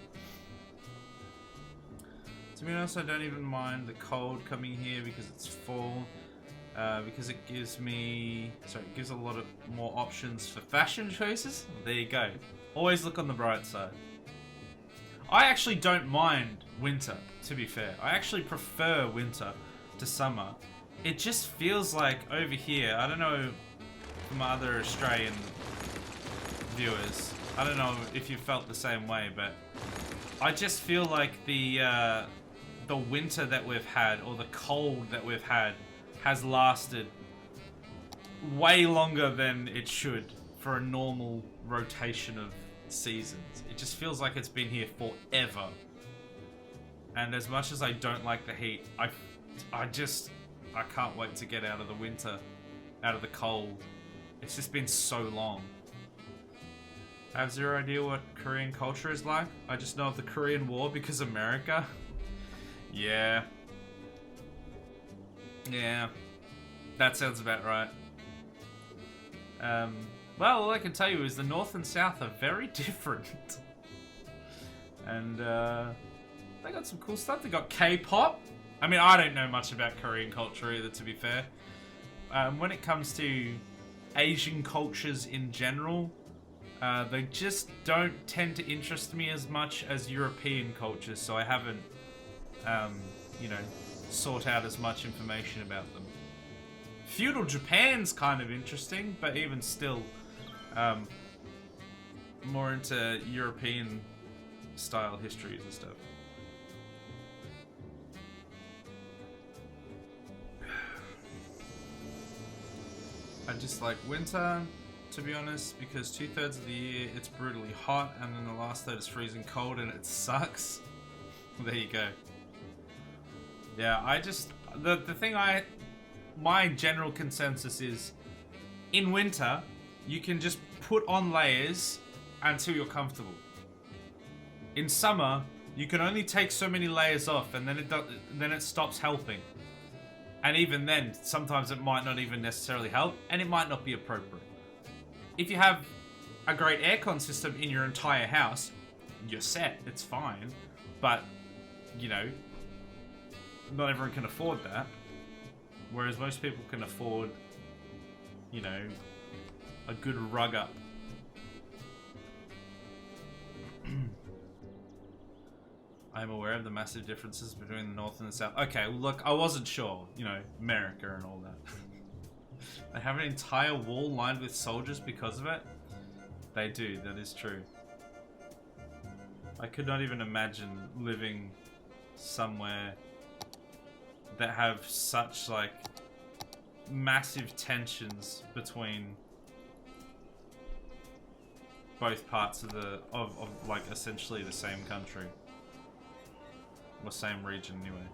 To be honest, I don't even mind the cold coming here because it's fall. Because it gives a lot of more options for fashion choices. There you go. Always look on the bright side. I actually don't mind winter, to be fair. I actually prefer winter to summer. It just feels like over here, I don't know from other Australian viewers, I don't know if you felt the same way, but I just feel like the winter that we've had, or the cold that we've had, has lasted way longer than it should for a normal rotation of seasons. It just feels like it's been here forever. And as much as I don't like the heat, I can't wait to get out of the winter, out of the cold. It's just been so long. I have zero idea what Korean culture is like. I just know of the Korean War because America. Yeah. Yeah, that sounds about right. Well, all I can tell you is the North and South are very different. And they got some cool stuff. They got K-pop. I mean, I don't know much about Korean culture either, to be fair. When it comes to Asian cultures in general, they just don't tend to interest me as much as European cultures, so I haven't, sought out as much information about them. Feudal Japan's kind of interesting, but even still, more into European style histories and stuff. I just like winter, to be honest, because 2/3 of the year it's brutally hot, and then the last third is freezing cold, and it sucks. There you go. Yeah, my general consensus is, in winter, you can just put on layers until you're comfortable. In summer, you can only take so many layers off, and then it stops helping. And even then, sometimes it might not even necessarily help, and it might not be appropriate. If you have a great aircon system in your entire house, you're set, it's fine. But, not everyone can afford that. Whereas most people can afford, a good rug up. I'm aware of the massive differences between the North and the South. Okay, look, I wasn't sure. America and all that. They have an entire wall lined with soldiers because of it. They do, that is true. I could not even imagine living somewhere that have such, massive tensions between both parts of the of like essentially the same country or same region anyway.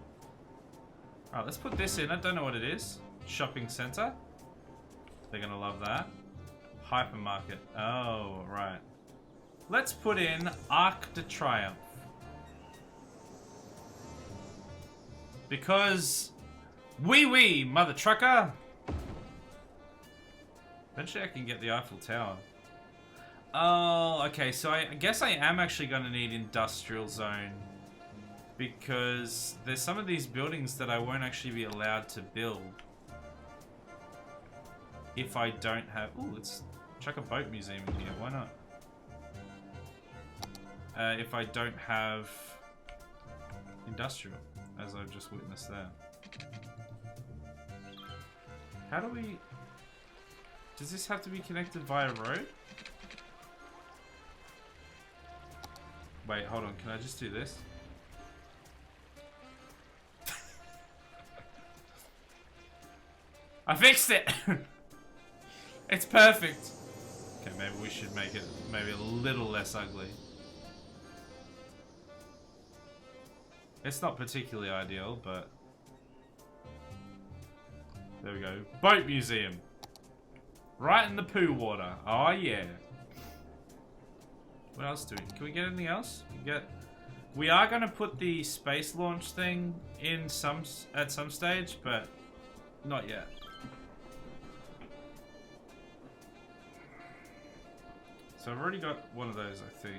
Alright, let's put this in. I don't know what it is. Shopping center. They're gonna love that. Hypermarket. Oh, right. Let's put in Arc de Triomphe. Because wee mother trucker. Eventually I can get the Eiffel Tower. Oh, okay, so I guess I am actually gonna need industrial zone. Because there's some of these buildings that I won't actually be allowed to build if I don't have... Ooh, let's chuck a boat museum in here. Why not? If I don't have industrial, as I've just witnessed there. How do we... Does this have to be connected via road? Wait, hold on. Can I just do this? I fixed it! It's perfect! Okay, maybe we should make it maybe a little less ugly. It's not particularly ideal, but... There we go. Boat museum! Right in the poo water. Oh yeah. What else do we... Can we get anything else? We are going to put the space launch thing in at some stage, but not yet. So I've already got one of those, I think.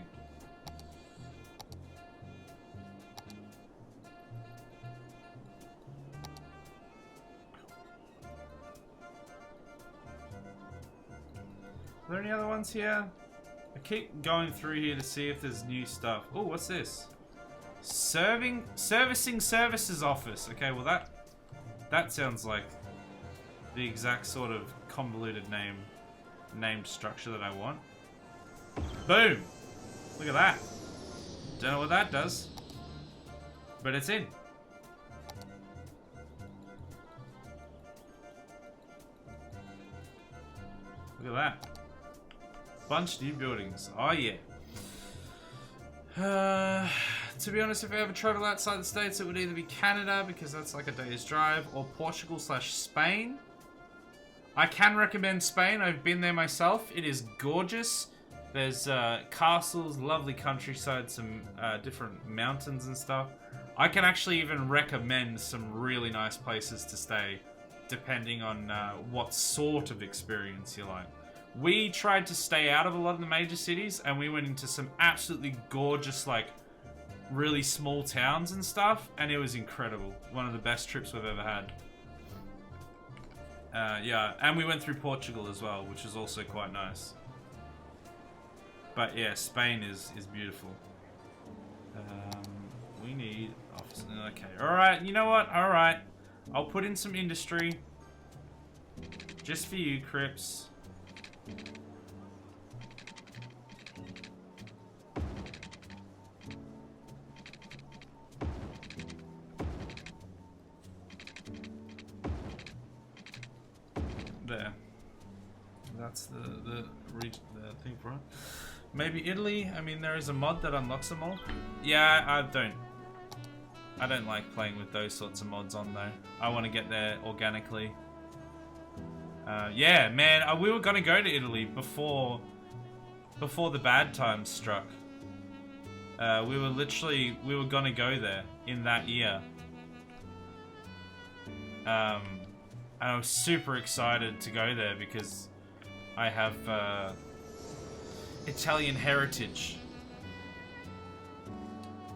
Are there any other ones here? I keep going through here to see if there's new stuff. Oh, what's this? Servicing services office. Okay, well that sounds like the exact sort of convoluted named structure that I want. Boom! Look at that. Don't know what that does, but it's in. Look at that. Bunch new buildings. Oh yeah. To be honest, if I ever travel outside the States, it would either be Canada, because that's like a day's drive, or Portugal/Spain. I can recommend Spain. I've been there myself. It is gorgeous. There's castles, lovely countryside, some different mountains and stuff. I can actually even recommend some really nice places to stay, depending on what sort of experience you like. We tried to stay out of a lot of the major cities, and we went into some absolutely gorgeous, like, really small towns and stuff, and it was incredible. One of the best trips we've ever had. Yeah, and we went through Portugal as well, which was also quite nice. But yeah, Spain is beautiful. We need office. Okay, alright, you know what? Alright. I'll put in some industry. Just for you, Crips. There. That's the thing for it. Maybe Italy. I mean, there is a mod that unlocks them all. Yeah, I don't like playing with those sorts of mods on though. I want to get there organically. Yeah, man, we were gonna go to Italy before the bad times struck. We were gonna go there in that year. And I was super excited to go there because I have Italian heritage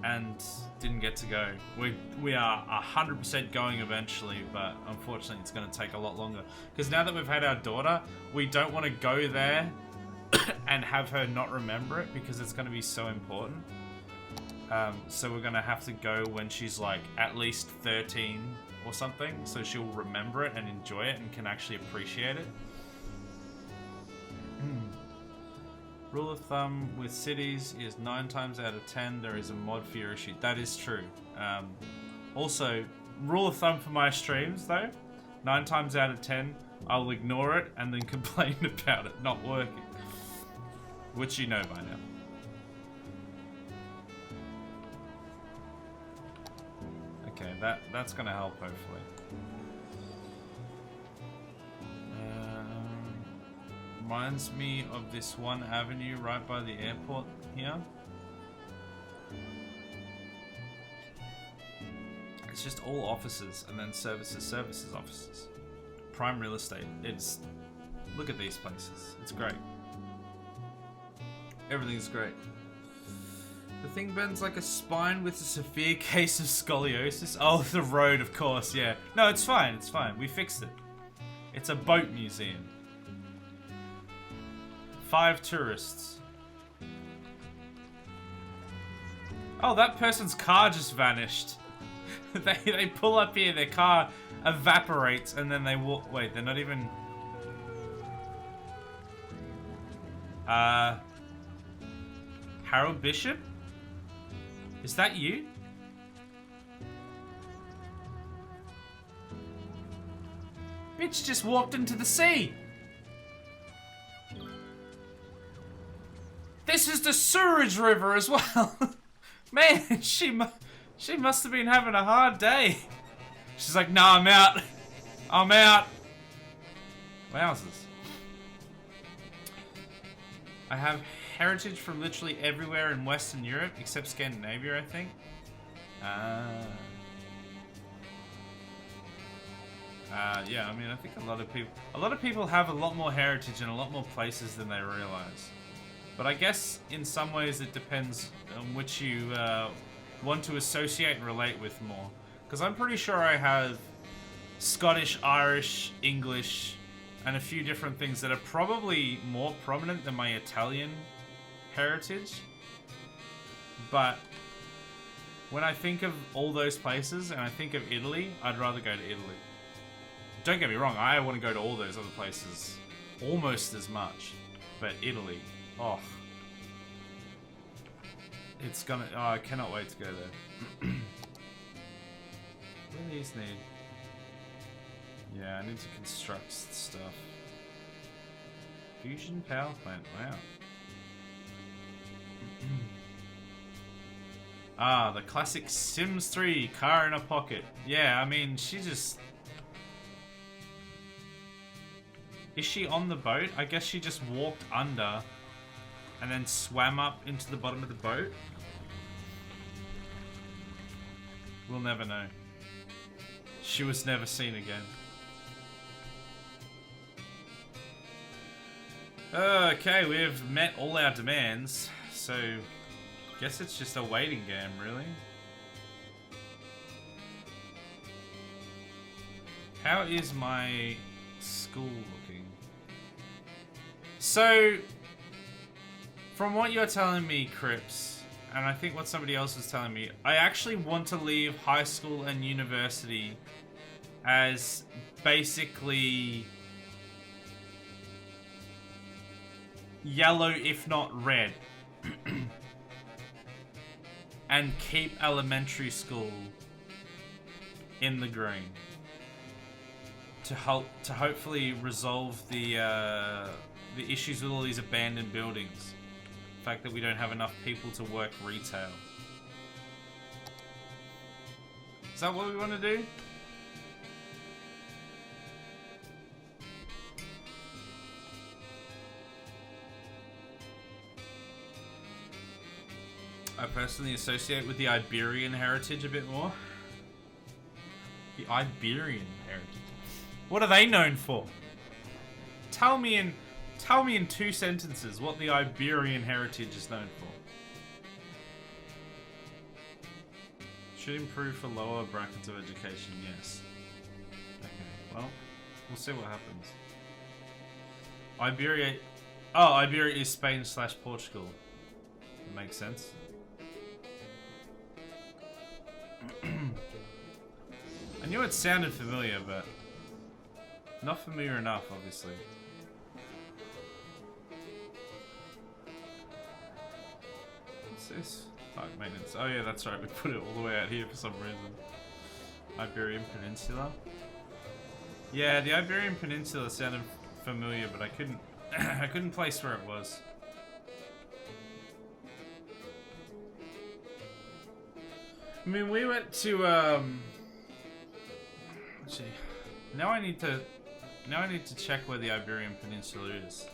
and didn't get to go. We are 100% going eventually, but unfortunately it's going to take a lot longer. Because now that we've had our daughter, we don't want to go there and have her not remember it because it's going to be so important. So we're going to have to go when she's like at least 13 or something, so she'll remember it and enjoy it and can actually appreciate it. Rule of thumb with cities is 9 times out of 10 there is a mod for your issue. That is true. Also, rule of thumb for my streams though, 9 times out of 10 I'll ignore it and then complain about it not working. Which you know by now. Okay, that's gonna help, hopefully. Reminds me of this one avenue right by the airport here. It's just all offices and then services, offices. Prime real estate. It's... Look at these places. It's great. Everything's great. The thing bends like a spine with a severe case of scoliosis. Oh, the road, of course, yeah. No, it's fine, it's fine. We fixed it. It's a boat museum. 5 tourists. Oh, that person's car just vanished. They pull up here, their car evaporates, and then they walk. Wait, they're not even. Harold Bishop? Is that you? Bitch just walked into the sea. This is the sewerage river as well. Man, she must have been having a hard day. She's like, nah, I'm out. I'm out. Wowzers. I have heritage from literally everywhere in Western Europe, except Scandinavia, I think. Yeah, I mean, I think a lot of people have a lot more heritage in a lot more places than they realize. But I guess in some ways it depends on which you want to associate and relate with more. Because I'm pretty sure I have Scottish, Irish, English, and a few different things that are probably more prominent than my Italian heritage. But when I think of all those places and I think of Italy, I'd rather go to Italy. Don't get me wrong, I want to go to all those other places almost as much. But Italy, oh. It's gonna, oh, I cannot wait to go there. What do these need? Yeah, I need to construct stuff. Fusion power plant, wow. Ah, the classic Sims 3 car in a pocket. Yeah, I mean, she just... Is she on the boat? I guess she just walked under and then swam up into the bottom of the boat. We'll never know. She was never seen again. Okay, we've met all our demands, so guess it's just a waiting game, really. How is my school looking? So, from what you're telling me, Crips, and I think what somebody else was telling me, I actually want to leave high school and university as basically yellow, if not red, and keep elementary school in the green to hopefully resolve the issues with all these abandoned buildings. The fact that we don't have enough people to work retail. Is that what we want to do? I personally associate with the Iberian heritage a bit more. The Iberian heritage. What are they known for? Tell me in 2 sentences what the Iberian heritage is known for. Should improve for lower brackets of education, yes. Okay, well, we'll see what happens. Iberia... Oh, Iberia is Spain/Portugal. That makes sense. I knew it sounded familiar, but not familiar enough, obviously. What's this? Park maintenance. Oh yeah, that's right. We put it all the way out here for some reason. Iberian Peninsula. Yeah, the Iberian Peninsula sounded familiar, but I couldn't I couldn't place where it was. I mean, we went to actually, now I need to check where the Iberian Peninsula is.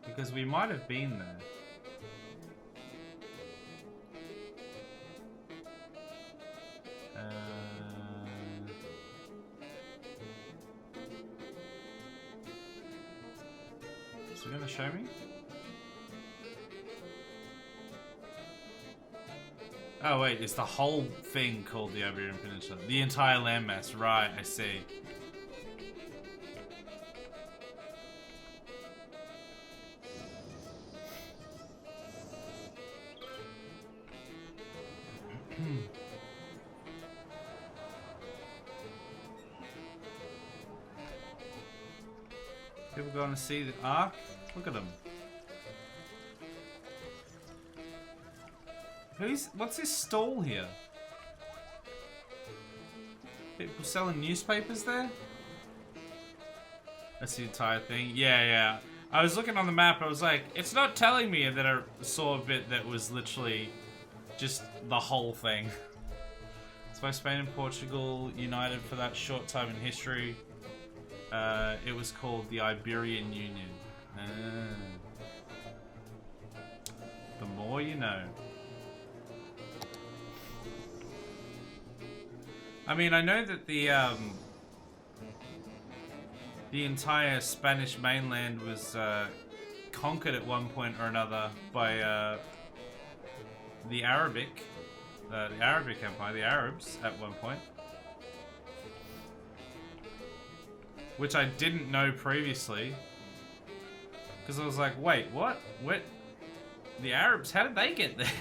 Because we might have been there. Is it gonna show me? Oh wait, it's the whole thing called the Iberian Peninsula. The entire landmass, right, I see. People going to see the Ark? Look at them. What's this stall here? People selling newspapers there? That's the entire thing. Yeah. I was looking on the map, I was like, it's not telling me, and then I saw a bit that was literally just the whole thing. It's why Spain and Portugal united for that short time in history. It was called the Iberian Union. The more you know. I mean, I know that the entire Spanish mainland was conquered at one point or another by the Arabic Empire, the Arabs, at one point. Which I didn't know previously. Because I was like, wait, what? What? The Arabs, how did they get there?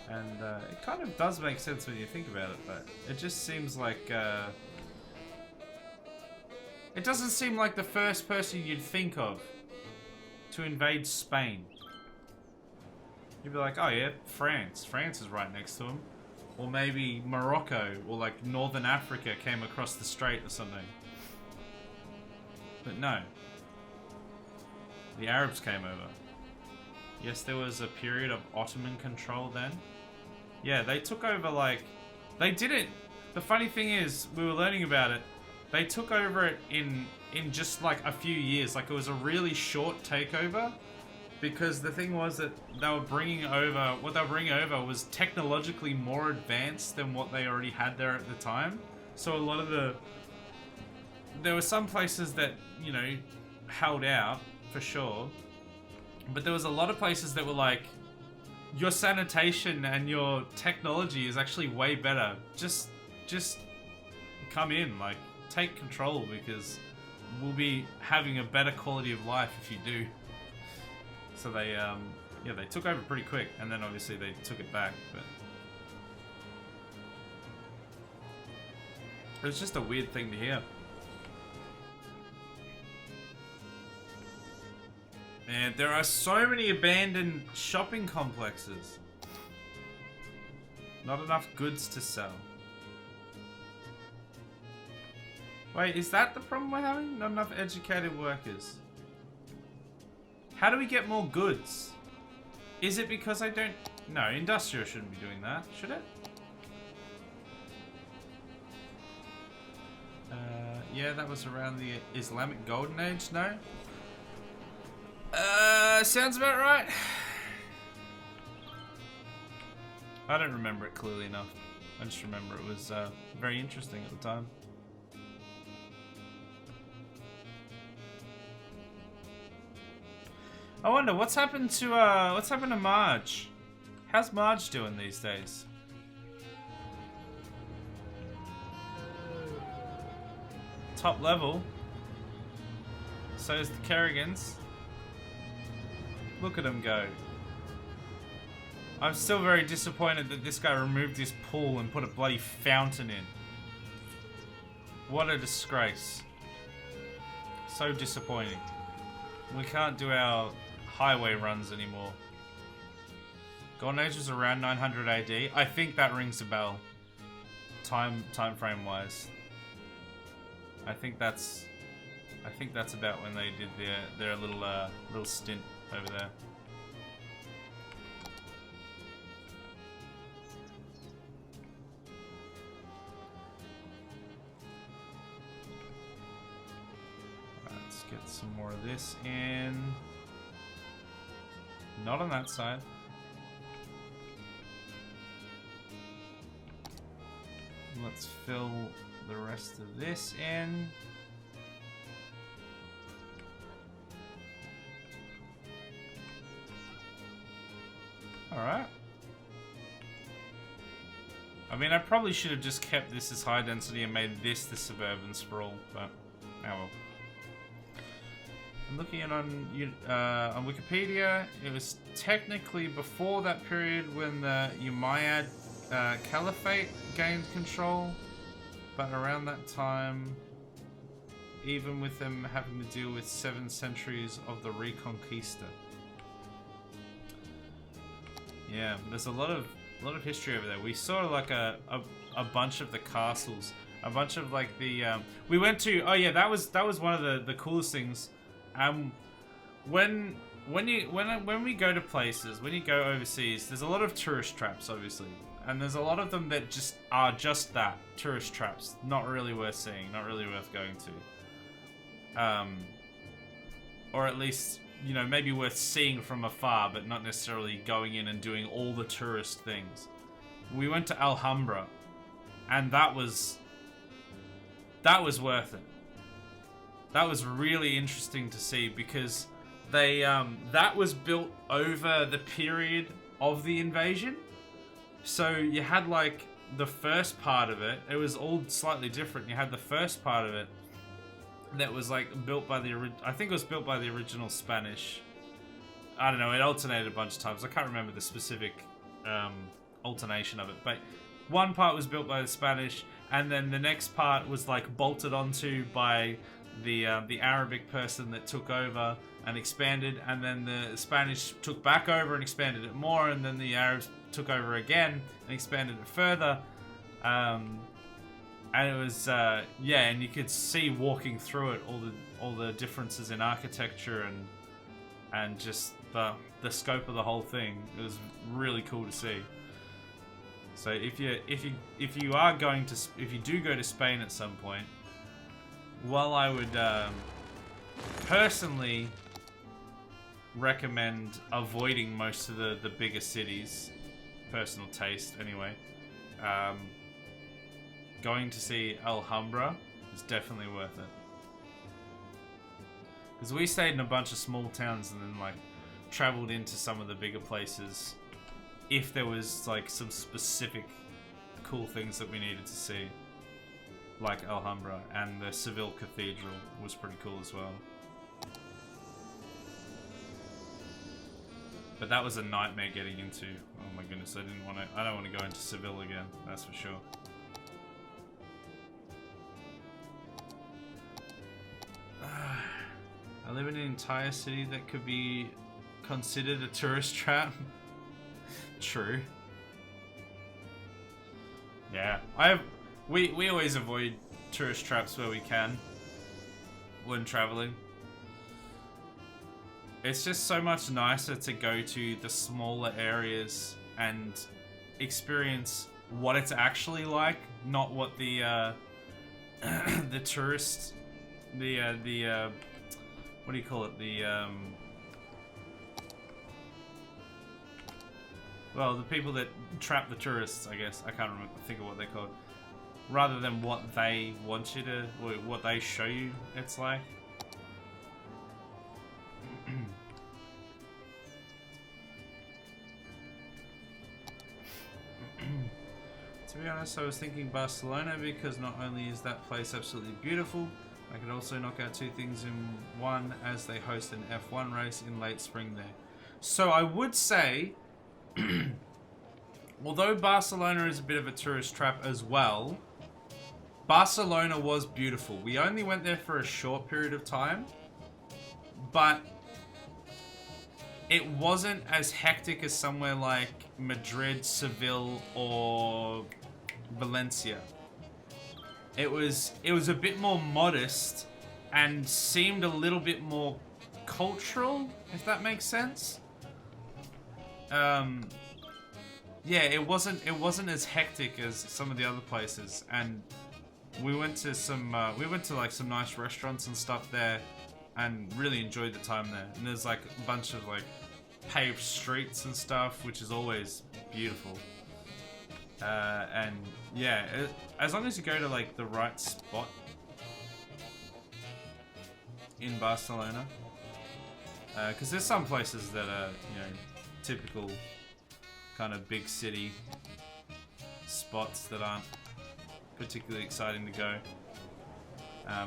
And it kind of does make sense when you think about it, but it just seems like... it doesn't seem like the first person you'd think of to invade Spain. You'd be like, oh yeah, France. France is right next to them. Or maybe Morocco, or like Northern Africa came across the strait or something. But no. The Arabs came over. Yes, there was a period of Ottoman control then. Yeah, they took over like... They didn't... The funny thing is, we were learning about it, they took over it in just like a few years. Like it was a really short takeover. Because the thing was that they were bringing over, what they were bringing over was technologically more advanced than what they already had there at the time. So a lot of there were some places that, you know, held out, for sure. But there was a lot of places that were like, your sanitation and your technology is actually way better. Just come in, like, take control because we'll be having a better quality of life if you do. So they, yeah, they took over pretty quick, and then obviously they took it back, but... It was just a weird thing to hear. Man, there are so many abandoned shopping complexes. Not enough goods to sell. Wait, is that the problem we're having? Not enough educated workers. How do we get more goods? Is it because I don't... No, industrial shouldn't be doing that, should it? Yeah, that was around the Islamic Golden Age, no? Sounds about right. I don't remember it clearly enough. I just remember it was very interesting at the time. I wonder what's happened to Marge? How's Marge doing these days? Top level. So is the Kerrigans. Look at them go. I'm still very disappointed that this guy removed his pool and put a bloody fountain in. What a disgrace. So disappointing. We can't do our highway runs anymore. Golden Age was around 900 AD. I think that rings a bell. Time frame wise. I think that's about when they did their little stint. over there. Alright, let's get some more of this in. Not on that side. Let's fill the rest of this in. Alright. I mean, I probably should have just kept this as high density and made this the suburban sprawl, but oh well. I'm looking at on Wikipedia. It was technically before that period when the Umayyad Caliphate gained control, but around that time, even with them having to deal with 7 centuries of the Reconquista. Yeah, there's a lot of history over there. We saw like a bunch of the castles, a bunch of like the we went to. Oh yeah, that was one of the coolest things. When we go to places, when you go overseas, there's a lot of tourist traps, obviously, and there's a lot of them that just are just that, tourist traps, not really worth seeing, not really worth going to, or at least, you know, maybe worth seeing from afar, but not necessarily going in and doing all the tourist things. We went to Alhambra, and that was worth it. That was really interesting to see because they that was built over the period of the invasion. So you had like the first part of it. It was all slightly different. You had the first part of it that was like built by I think it was built by the original Spanish. I don't know. It alternated a bunch of times. I can't remember the specific alternation of it, but one part was built by the Spanish, and then the next part was like bolted onto by the Arabic person that took over and expanded, and then the Spanish took back over and expanded it more, and then the Arabs took over again and expanded it further. And it was yeah, and you could see walking through it all the differences in architecture and just the scope of the whole thing. It was really cool to see. So if you do go to Spain at some point, while I would personally recommend avoiding most of the bigger cities, personal taste anyway, going to see Alhambra is definitely worth it. Because we stayed in a bunch of small towns and then like traveled into some of the bigger places if there was like some specific cool things that we needed to see. Like Alhambra, and the Seville Cathedral was pretty cool as well. But that was a nightmare getting into. Oh my goodness, I don't want to go into Seville again, that's for sure. I live in an entire city that could be considered a tourist trap. True. Yeah, we always avoid tourist traps where we can when traveling. It's just so much nicer to go to the smaller areas and experience what it's actually like, not what the the tourists, what do you call it? Well, the people that trap the tourists, I guess. I can't think of what they're called. Rather than what they want you to, or what they show you it's like. To be honest, I was thinking Barcelona because not only is that place absolutely beautiful, I could also knock out 2 things in one as they host an F1 race in late spring there. So I would say, although Barcelona is a bit of a tourist trap as well, Barcelona was beautiful. We only went there for a short period of time, but it wasn't as hectic as somewhere like Madrid, Seville, or Valencia. It was a bit more modest and seemed a little bit more cultural, if that makes sense. Yeah, it wasn't as hectic as some of the other places, and we went to like some nice restaurants and stuff there, and really enjoyed the time there. And there's like a bunch of like paved streets and stuff, which is always beautiful. And yeah, as long as you go to like the right spot in Barcelona, because there's some places that are, you know, typical kind of big city spots that aren't particularly exciting to go,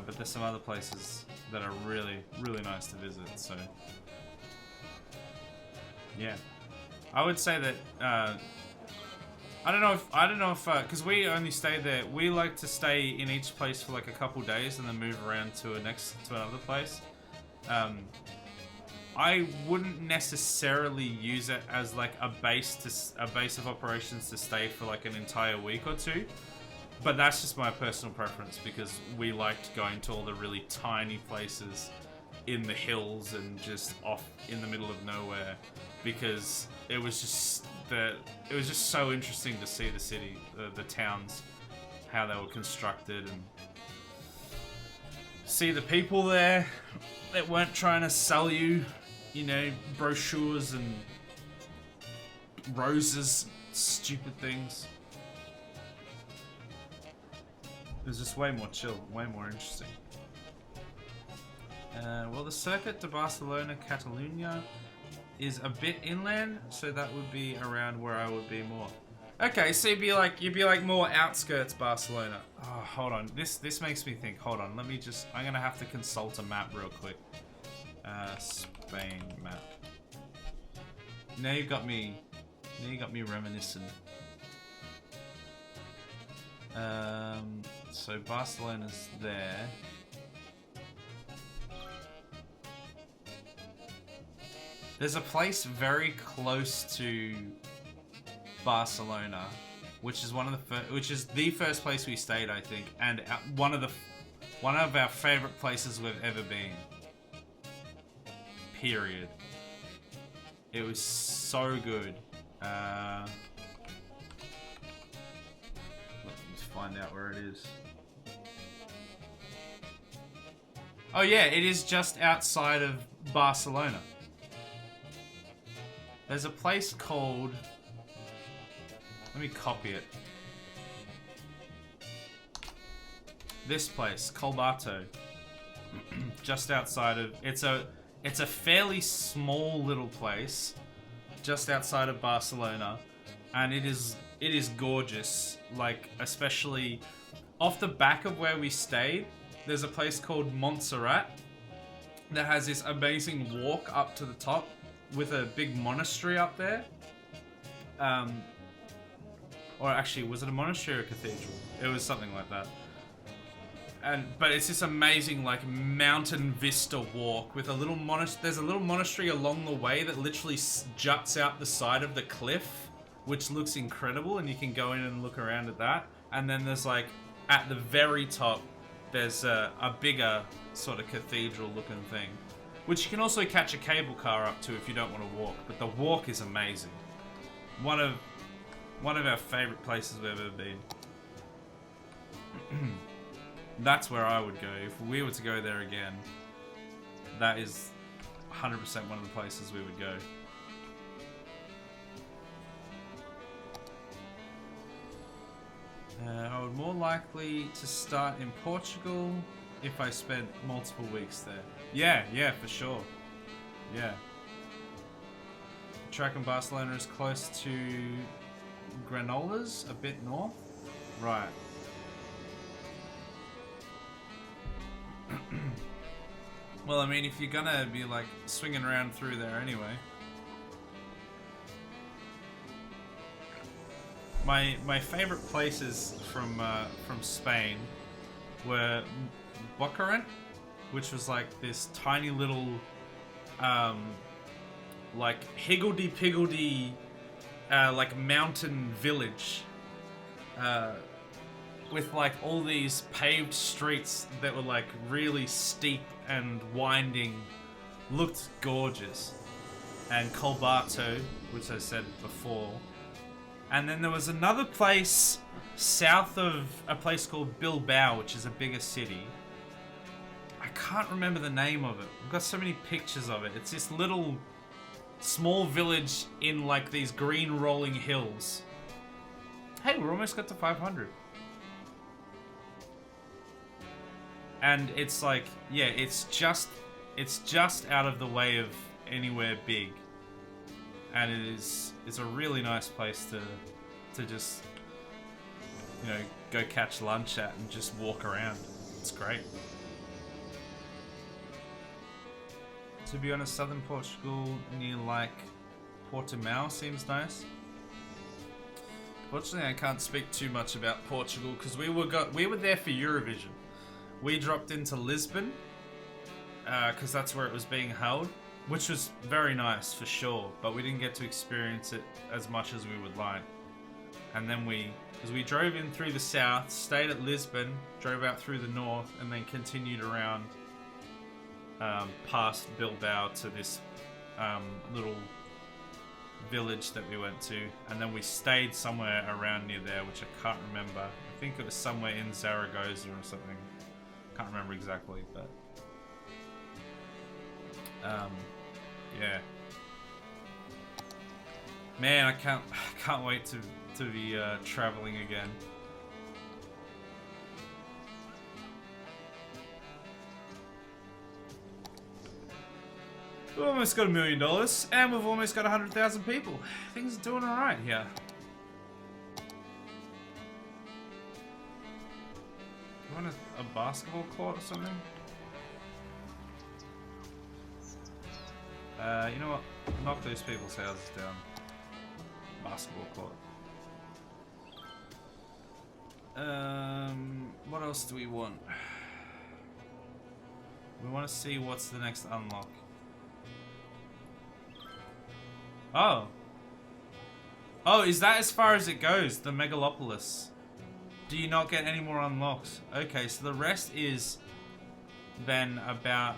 but there's some other places that are really, really nice to visit. So yeah, I would say that I don't know if because we only stay there. We like to stay in each place for like a couple days and then move around to another place. I wouldn't necessarily use it as like a base of operations to stay for like an entire week or two, but that's just my personal preference because we liked going to all the really tiny places in the hills and just off in the middle of nowhere, because it was just so interesting to see the city, the towns, how they were constructed, and see the people there that weren't trying to sell you, you know, brochures and roses, stupid things. It was just way more chill, way more interesting. Well, the Circuit de Barcelona Catalunya is a bit inland, so that would be around where I would be more. Okay, so you'd be like more outskirts Barcelona. Oh, hold on. This makes me think. Hold on. I'm gonna have to consult a map real quick. Spain map. Now you got me reminiscent. So Barcelona's there. There's a place very close to Barcelona, which is which is the first place we stayed, I think, and one of our favorite places we've ever been. Period. It was so good. Let me find out where it is. Oh yeah, it is just outside of Barcelona. There's a place called... Let me copy it. This place, Colbato. Just outside of... It's a fairly small little place, just outside of Barcelona, and it is gorgeous. Like, especially off the back of where we stayed, there's a place called Montserrat that has this amazing walk up to the top with a big monastery up there. Or actually, was it a monastery or a cathedral? It was something like that. But it's this amazing like mountain vista walk with a little monastery. There's a little monastery along the way that literally juts out the side of the cliff, which looks incredible, and you can go in and look around at that. And then there's like at the very top, there's a bigger sort of cathedral looking thing, which you can also catch a cable car up to if you don't want to walk. But the walk is amazing. One of our favorite places we've ever been. That's where I would go. If we were to go there again, that is 100% one of the places we would go. I would more likely to start in Portugal if I spent multiple weeks there. Yeah, for sure. Yeah. The track in Barcelona is close to Granollers, a bit north. Right. Well, I mean, if you're gonna be like swinging around through there anyway. My favorite places from Spain were Bocaran, which was like this tiny little like higgledy-piggledy like mountain village with like all these paved streets that were like really steep and winding looked gorgeous. And Colbato, which I said before. And then there was another place south of a place called Bilbao, which is a bigger city. I can't remember the name of it. We've got so many pictures of it. It's this little small village in like these green rolling hills. Hey, we're almost got to 500. And it's like, yeah, it's just out of the way of anywhere big. And it's a really nice place to just, you know, go catch lunch at and just walk around. It's great. To be honest, southern Portugal near like Portimao seems nice. Fortunately, I can't speak too much about Portugal because we were there for Eurovision. We dropped into Lisbon because that's where it was being held, which was very nice for sure, but we didn't get to experience it as much as we would like. And then we drove in through the south, stayed at Lisbon, drove out through the north, and then continued around past Bilbao to this little village that we went to, and then we stayed somewhere around near there, which I can't remember. I think it was somewhere in Zaragoza or something. Can't remember exactly, but yeah. Man, I can't wait to be traveling again. We've almost got $1 million, and we've almost got 100,000 people. Things are doing alright here. You want a basketball court or something? You know what? Knock these people's houses down. Basketball court. What else do we want? We want to see what's the next unlock. Oh. Oh, is that as far as it goes? The Megalopolis. Do you not get any more unlocks? Okay, so the rest is then about...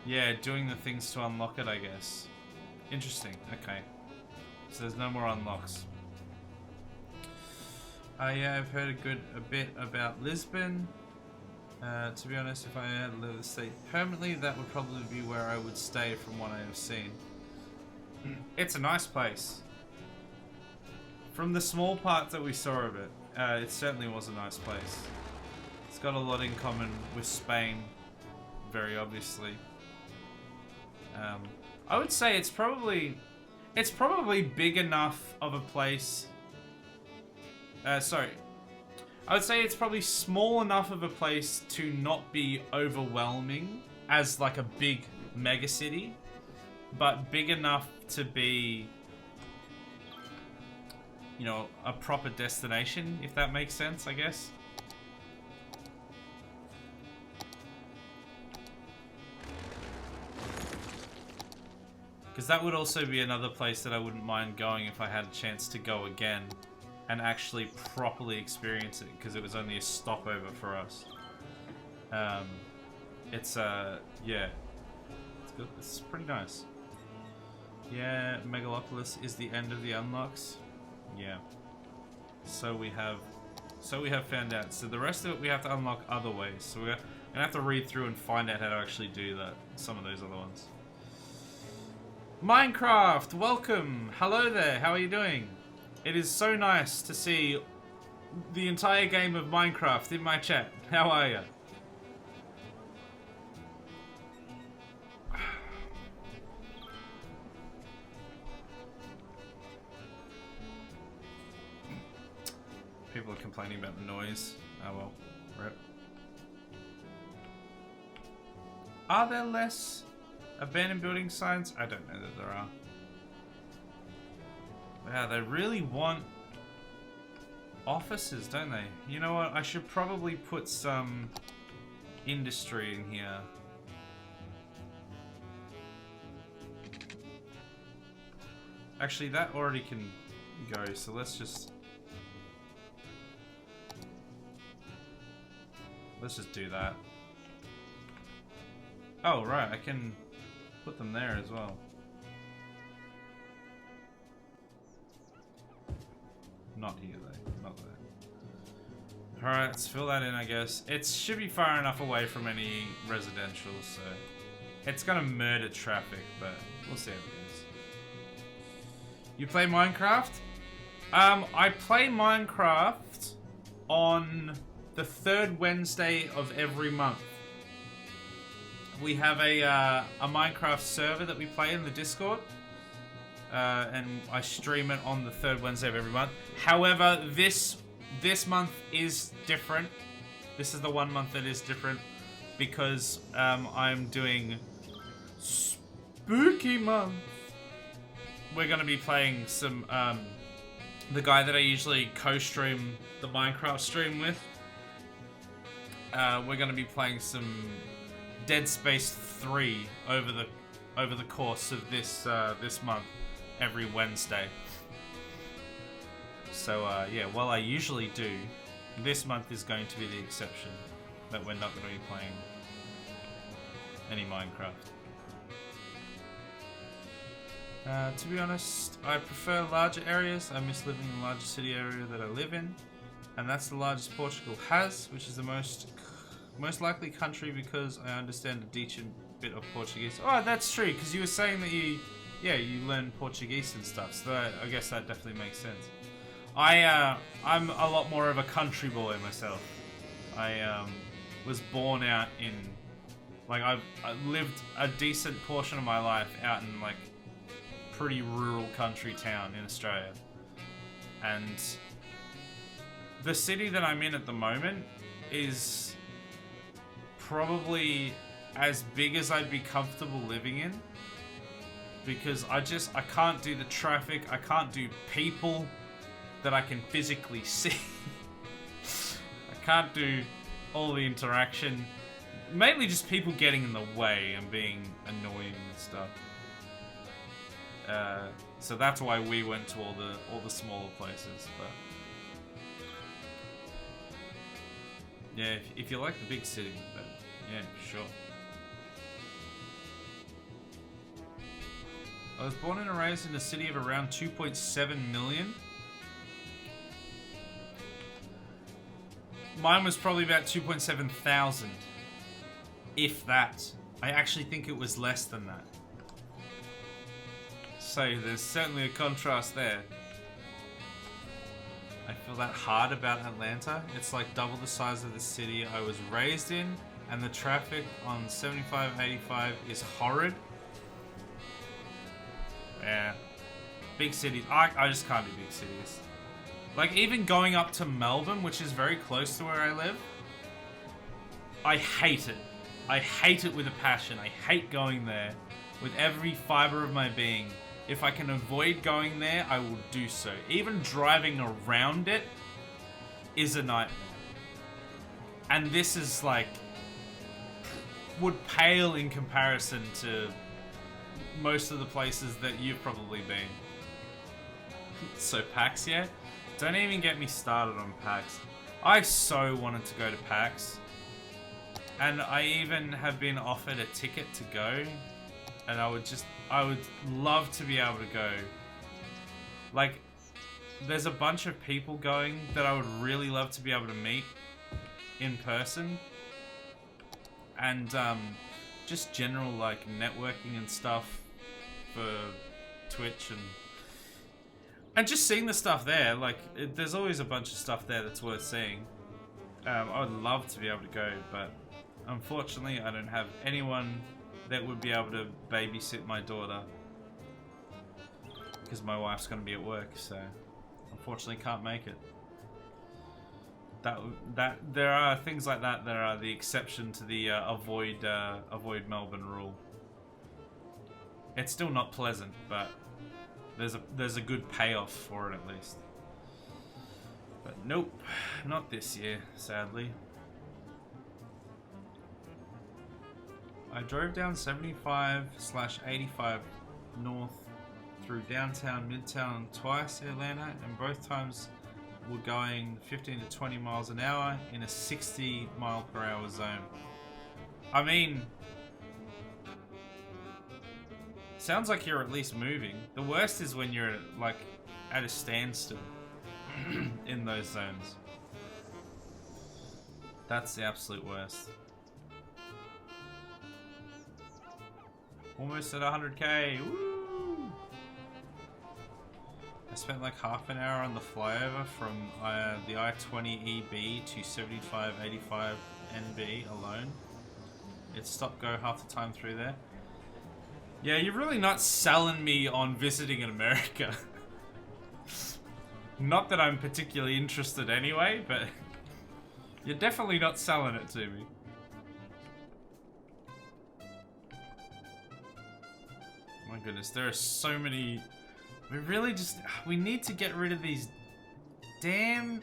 yeah, doing the things to unlock it, I guess. Interesting, okay. So there's no more unlocks. Yeah, I've heard a bit about Lisbon. To be honest, if I had to live in the state permanently, that would probably be where I would stay from what I have seen. It's a nice place. From the small parts that we saw of it, it certainly was a nice place. It's got a lot in common with Spain, very obviously. I would say it's probably big enough of a place. Sorry. I would say it's probably small enough of a place to not be overwhelming as like a big mega city, but big enough to be, you know, a proper destination, if that makes sense, I guess. Because that would also be another place that I wouldn't mind going if I had a chance to go again and actually properly experience it, because it was only a stopover for us. It's yeah, it's good. It's pretty nice. Yeah, Megalopolis is the end of the unlocks. Yeah. So we have found out. So the rest of it we have to unlock other ways. So we're gonna have to read through and find out how to actually do that. Some of those other ones. Minecraft, welcome. Hello there. How are you doing? It is so nice to see the entire game of Minecraft in my chat. How are you? People are complaining about the noise. Oh well, rip. Are there less abandoned building signs? I don't know that there are. Wow, they really want offices, don't they? You know what? I should probably put some industry in here. Actually, that already can go, so let's just do that. Oh, right, I can put them there as well. Not here, though. Not there. Alright, let's fill that in, I guess. It should be far enough away from any residential, so... It's gonna murder traffic, but we'll see how it goes. You play Minecraft? I play Minecraft on the third Wednesday of every month. We have a Minecraft server that we play in the Discord. And I stream it on the third Wednesday of every month. However, this month is different. This is the one month that is different because I'm doing Spooky Month. We're going to be playing some the guy that I usually co-stream the Minecraft stream with. We're going to be playing some Dead Space 3 over the course of this month, every Wednesday. So yeah, while I usually do, this month is going to be the exception that we're not going to be playing any Minecraft. To be honest, I prefer larger areas. I miss living in the largest city area that I live in, and that's the largest Portugal has, which is the most likely country because I understand a decent bit of Portuguese. Oh, that's true, because you were saying that you learn Portuguese and stuff, so I guess that definitely makes sense. I'm a lot more of a country boy myself. I was born out in, like, I lived a decent portion of my life out in, like, pretty rural country town in Australia. And the city that I'm in at the moment is probably as big as I'd be comfortable living in, because I can't do the traffic, I can't do people that I can physically see. I can't do all the interaction, mainly just people getting in the way and being annoying and stuff. So that's why we went to all the smaller places. But yeah, if you like the big city, but yeah, sure. I was born and raised in a city of around 2.7 million. Mine was probably about 2.7 thousand, if that. I actually think it was less than that. So there's certainly a contrast there. I feel that hard about Atlanta. It's like double the size of the city I was raised in, and the traffic on 75, 85 is horrid. Yeah. Big cities. I just can't do big cities. Like, even going up to Melbourne, which is very close to where I live, I hate it. I hate it with a passion. I hate going there with every fiber of my being. If I can avoid going there, I will do so. Even driving around it is a nightmare. And this is like, would pale in comparison to most of the places that you've probably been. So PAX, yeah? Don't even get me started on PAX. I so wanted to go to PAX. And I even have been offered a ticket to go. And I would love to be able to go. Like, there's a bunch of people going that I would really love to be able to meet in person. And just general, like, networking and stuff for Twitch and just seeing the stuff there. Like, there's always a bunch of stuff there that's worth seeing. I would love to be able to go, but unfortunately I don't have anyone that would be able to babysit my daughter, because my wife's going to be at work, so unfortunately can't make it. That there are things like that that are the exception to the avoid Melbourne rule. It's still not pleasant, but there's a good payoff for it at least. But nope, not this year, sadly. I drove down 75/85 north through downtown, midtown twice in Atlanta, and both times were going 15 to 20 miles an hour in a 60 mile per hour zone. I mean, Sounds like you're at least moving. The worst is when you're like at a standstill in those zones. That's the absolute worst. Almost at 100k. Woo! I spent like half an hour on the flyover from the I-20 EB to 7585 NB alone. It stopped go half the time through there. Yeah, you're really not selling me on visiting in America. Not that I'm particularly interested anyway, but you're definitely not selling it to me. My goodness, there are so many... We need to get rid of these damn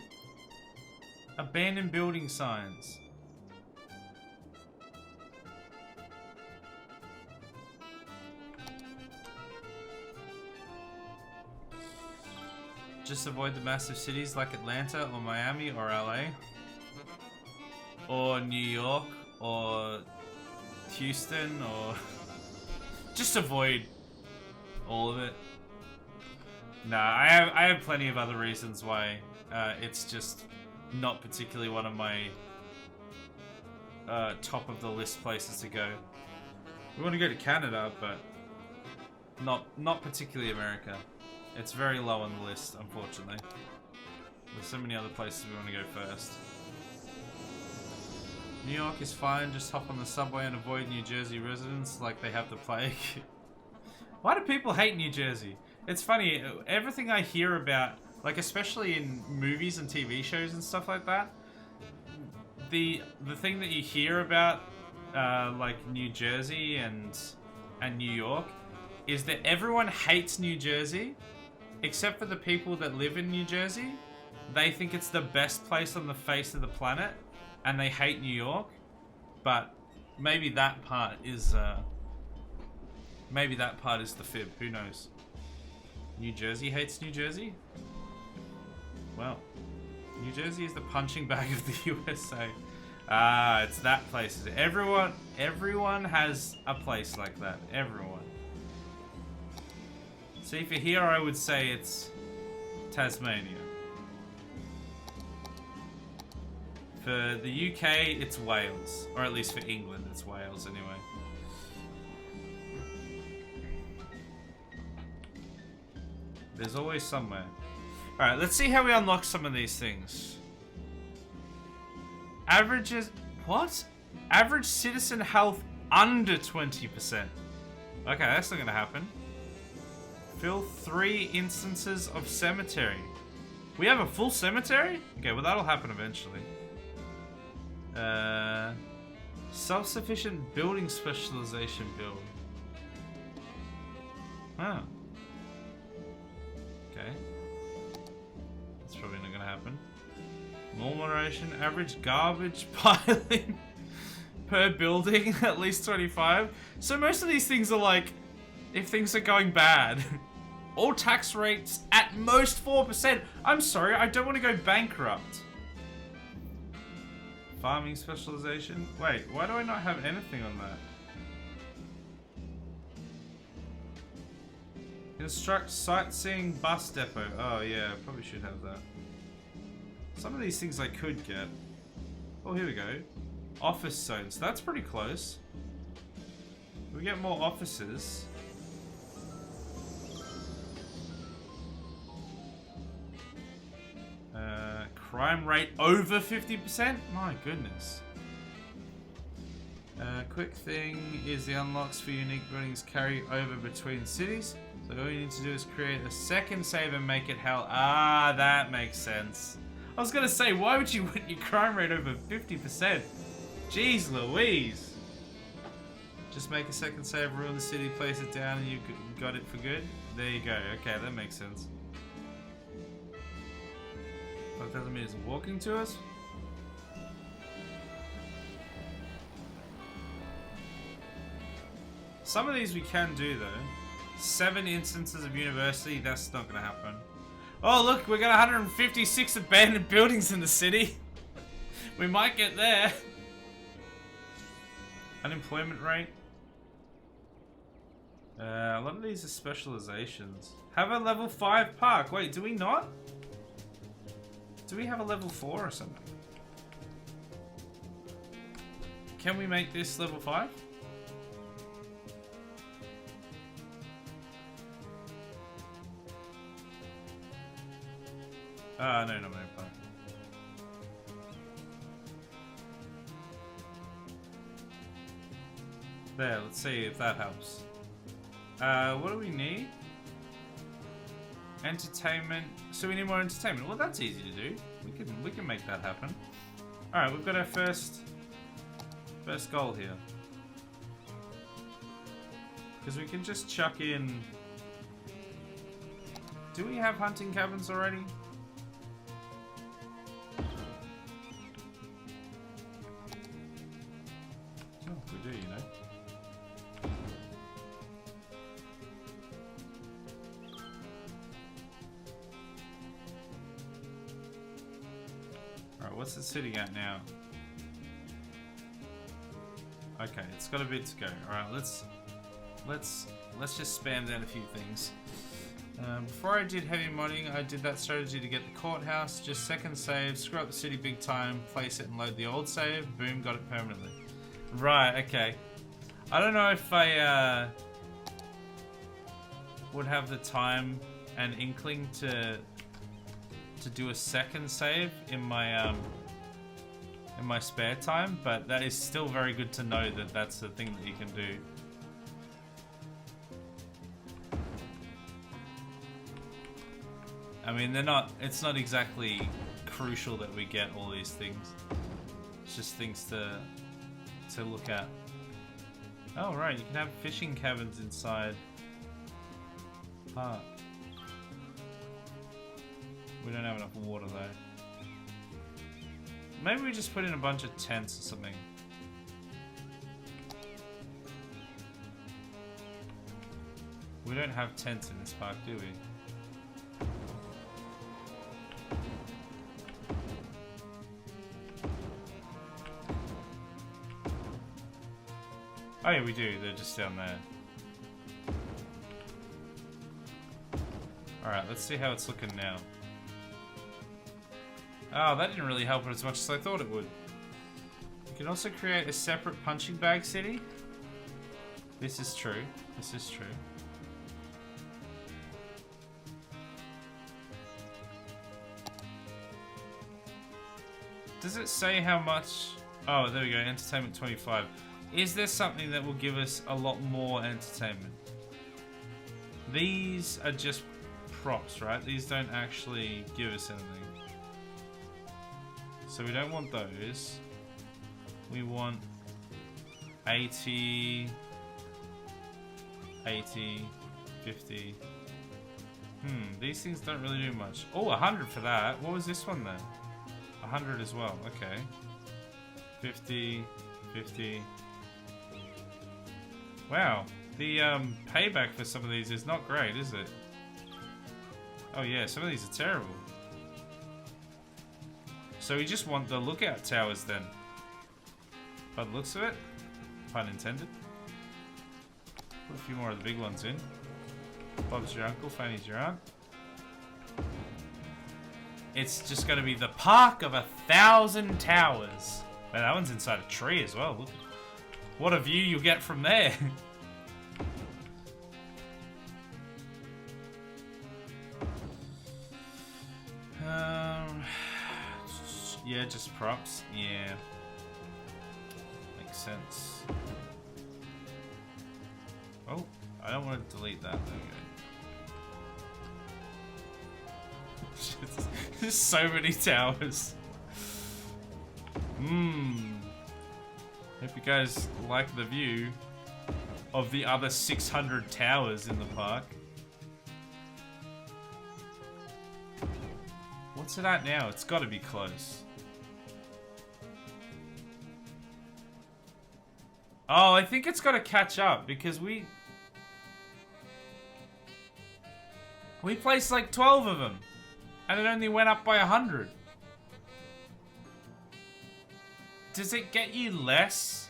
abandoned building signs. Just avoid the massive cities like Atlanta or Miami or LA. Or New York or Houston or... Just avoid all of it. Nah, I have plenty of other reasons why it's just not particularly one of my top of the list places to go. We want to go to Canada, but not particularly America. It's very low on the list, unfortunately. There's so many other places we want to go first. New York is fine, just hop on the subway and avoid New Jersey residents like they have the plague. Why do people hate New Jersey? It's funny, everything I hear about, like especially in movies and TV shows and stuff like that, the thing that you hear about like New Jersey and New York is that everyone hates New Jersey except for the people that live in New Jersey. They think it's the best place on the face of the planet and they hate New York, but maybe that part is the fib, who knows. New Jersey hates New Jersey? Well, New Jersey is the punching bag of the USA. Ah, it's that place. Everyone has a place like that. Everyone. See, for here I would say it's Tasmania. For the UK, it's Wales. Or at least for England, it's Wales anyway. There's always somewhere. Alright, let's see how we unlock some of these things. Averages... What? Average citizen health under 20%. Okay, that's not gonna happen. Fill 3 instances of cemetery. We have a full cemetery? Okay, well that'll happen eventually. Self-sufficient building specialization build. Oh. Okay. That's probably not gonna happen. More moderation, average garbage piling per building, at least 25. So most of these things are like, if things are going bad. All tax rates at most 4%. I'm sorry, I don't want to go bankrupt. Farming specialization. Wait, why do I not have anything on that? Construct sightseeing bus depot. Oh yeah, probably should have that. Some of these things I could get. Oh, here we go. Office zones. That's pretty close. We get more offices. Crime rate over 50%? My goodness. Quick thing is the unlocks for unique buildings carry over between cities. So all you need to do is create a second save and make it hell. Ah, that makes sense. I was gonna say, why would you want your crime rate over 50%? Jeez Louise. Just make a second save, ruin the city, place it down, and you got it for good. There you go. Okay, that makes sense. That doesn't mean it's walking to us. Some of these we can do though. 7 instances of university, that's not gonna happen. Oh look, we got 156 abandoned buildings in the city. We might get there. Unemployment rate. A lot of these are specializations. Have a level 5 park. Wait, do we not? Do we have a level 4 or something? Can we make this level 5? No, not my park. There, let's see if that helps. What do we need? Entertainment. So we need more entertainment. Well, that's easy to do. We can make that happen. All right, we've got our first goal here. Because we can just chuck in. Do we have hunting cabins already? Oh, we do, you know. What's it sitting at now? Okay, it's got a bit to go. Alright, let's just spam down a few things. Before I did heavy modding, I did that strategy to get the courthouse. Just second save, screw up the city big time, place it and load the old save. Boom, got it permanently. Right, okay. I don't know if I would have the time and inkling to do a second save in my spare time, but that is still very good to know that that's the thing that you can do. I mean, it's not exactly crucial that we get all these things. It's just things to look at. Oh right, you can have fishing cabins inside park. We don't have enough water though. Maybe we just put in a bunch of tents or something. We don't have tents in this park, do we? Oh yeah, we do. They're just down there. Alright, let's see how it's looking now. Oh, that didn't really help it as much as I thought it would. You can also create a separate punching bag city. This is true. This is true. Does it say how much? Oh, there we go. Entertainment 25. Is there something that will give us a lot more entertainment? These are just props, right? These don't actually give us anything. So we don't want those. We want 80, 50. These things don't really do much. Oh, 100 for that. What was this one then? 100 as well. Okay. 50, 50. Wow. The payback for some of these is not great, is it? Oh yeah, some of these are terrible. So we just want the lookout towers then. By the looks of it. Pun intended. Put a few more of the big ones in. Bob's your uncle, Fanny's your aunt. It's just going to be the park of 1,000 towers. Man, that one's inside a tree as well. Look. What a view you get from there. Yeah, just props. Yeah. Makes sense. Oh, I don't want to delete that. There we go. There's so many towers. Hope you guys like the view of the other 600 towers in the park. What's it at now? It's got to be close. Oh, I think it's got to catch up because we placed like 12 of them and it only went up by 100. Does it get you less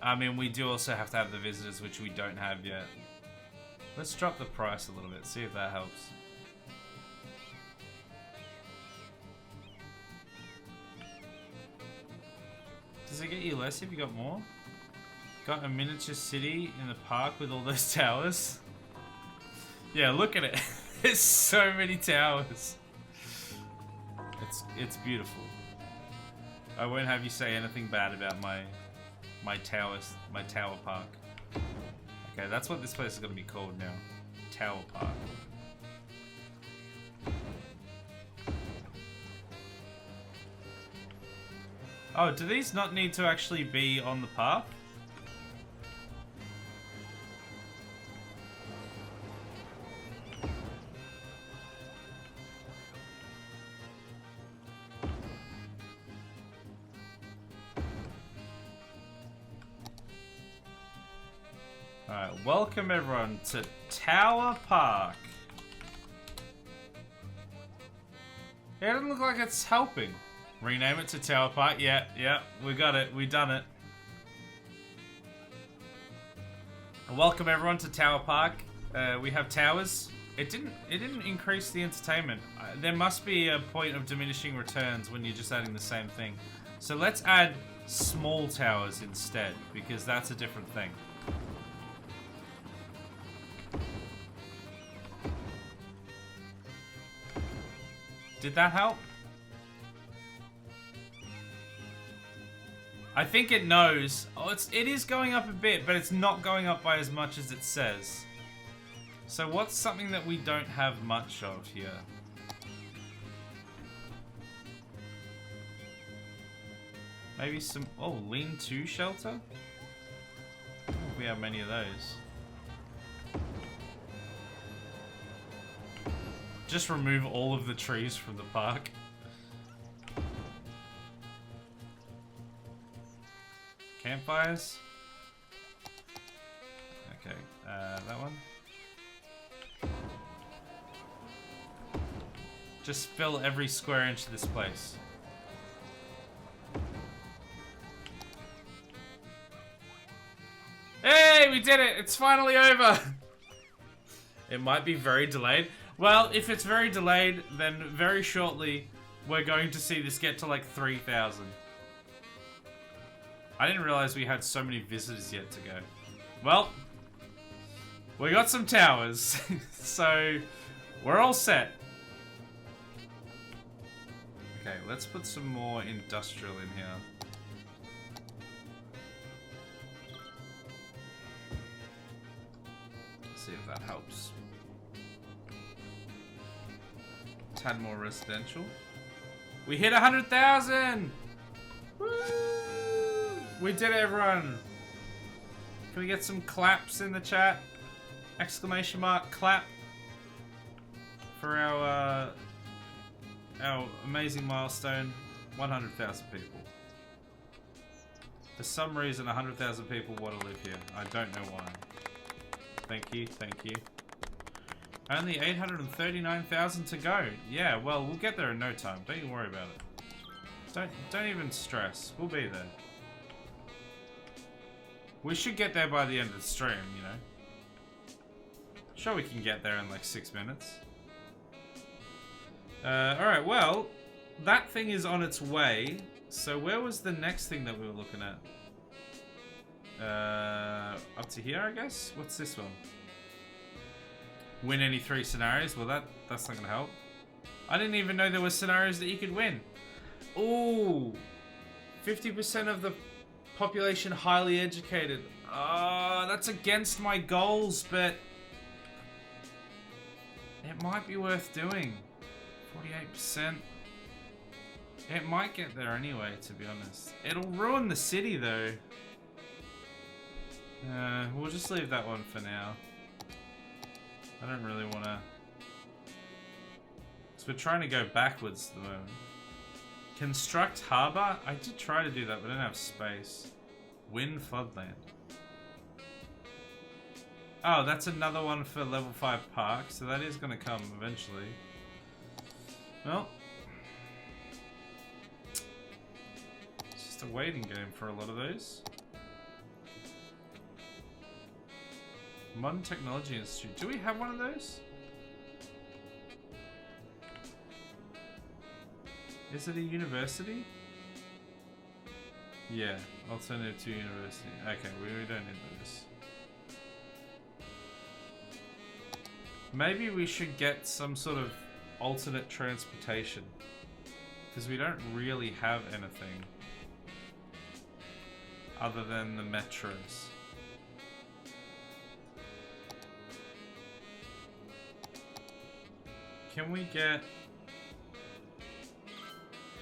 I mean, we do also have to have the visitors, which we don't have yet. Let's drop the price a little bit, see if that helps. Does it get you less if you got more? Got a miniature city in the park with all those towers? Yeah, look at it. There's so many towers. It's beautiful. I won't have you say anything bad about my tower park. Okay, that's what this place is gonna be called now. Tower Park. Oh, do these not need to actually be on the path? Alright, welcome everyone to Tower Park. Yeah, it doesn't look like it's helping. Rename it to Tower Park. Yeah, we got it. We done it. Welcome everyone to Tower Park. We have towers. It didn't increase the entertainment. There must be a point of diminishing returns when you're just adding the same thing. So let's add small towers instead, because that's a different thing. Did that help? I think it knows. Oh, it is going up a bit, but it's not going up by as much as it says. So what's something that we don't have much of here? Maybe some... Oh, lean-to shelter? I don't think we have many of those. Just remove all of the trees from the park. Campfires. Okay, that one. Just fill every square inch of this place. Hey, we did it! It's finally over! It might be very delayed. Well, if it's very delayed, then very shortly we're going to see this get to like 3,000. I didn't realize we had so many visitors yet to go. Well, we got some towers, so we're all set. Okay, let's put some more industrial in here. See if that helps. Had more residential. We hit 100,000! Woo! We did it, everyone! Can we get some claps in the chat? Exclamation mark clap for our amazing milestone. 100,000 people. For some reason, 100,000 people want to live here. I don't know why. Thank you, thank you. Only 839,000 to go. Yeah, well, we'll get there in no time. Don't you worry about it. Don't even stress. We'll be there. We should get there by the end of the stream, you know. Sure, we can get there in like 6 minutes. Alright, well, that thing is on its way. So where was the next thing that we were looking at? Up to here, I guess? What's this one? Win any 3 scenarios? Well, that's not gonna help. I didn't even know there were scenarios that you could win. Ooh, 50% of the population highly educated. That's against my goals, but it might be worth doing. 48%. It might get there anyway, to be honest. It'll ruin the city, though. We'll just leave that one for now. I don't really want to... So we're trying to go backwards at the moment. Construct harbour? I did try to do that, but I didn't have space. Win floodland. Oh, that's another one for level 5 park, so that is going to come eventually. Well. It's just a waiting game for a lot of those. Modern Technology Institute. Do we have one of those? Is it a university? Yeah, alternative to university. Okay, we don't need those. Maybe we should get some sort of alternate transportation. Because we don't really have anything other than the metros. Can we get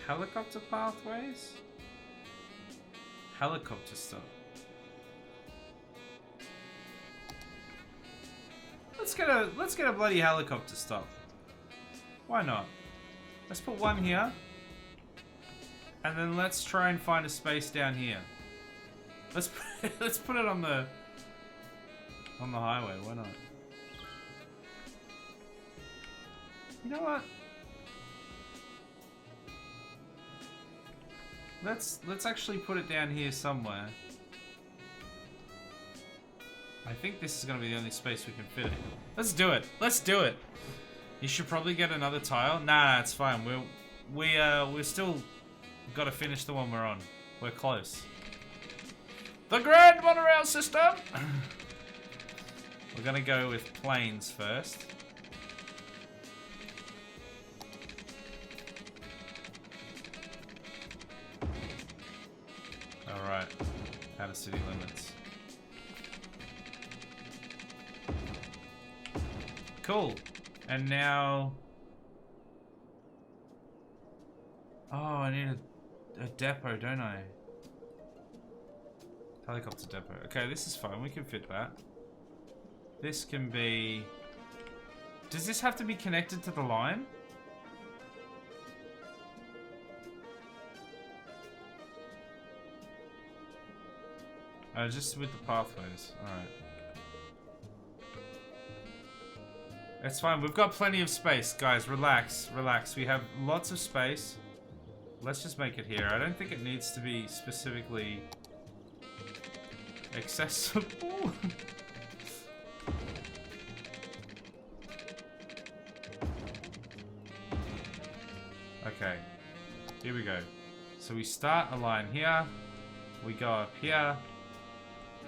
helicopter pathways? Helicopter stuff. Let's get a bloody helicopter stop. Why not? Let's put one here. And then let's try and find a space down here. Let's put it on the highway. Why not? You know what? Let's actually put it down here somewhere. I think this is gonna be the only space we can fit it. Let's do it. Let's do it. You should probably get another tile. Nah, it's fine. We're still got to finish the one we're on. We're close. The Grand Monorail System. We're gonna go with planes first. All right, out of city limits. Cool. And now... Oh, I need a depot, don't I? Helicopter depot. Okay, this is fine. We can fit that. This can be... Does this have to be connected to the line? Just with the pathways. Alright. It's fine. We've got plenty of space. Guys, relax. Relax. We have lots of space. Let's just make it here. I don't think it needs to be specifically accessible. Okay. Here we go. So we start a line here. We go up here.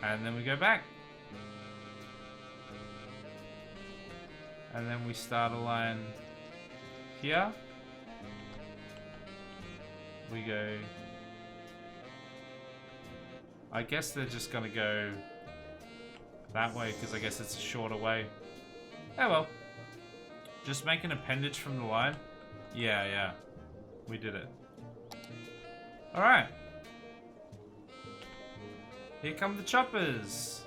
And then we go back. And then we start a line here. We go... I guess they're just gonna go that way because I guess it's a shorter way. Oh well. Just make an appendage from the line. Yeah. We did it. Alright. Here come the choppers.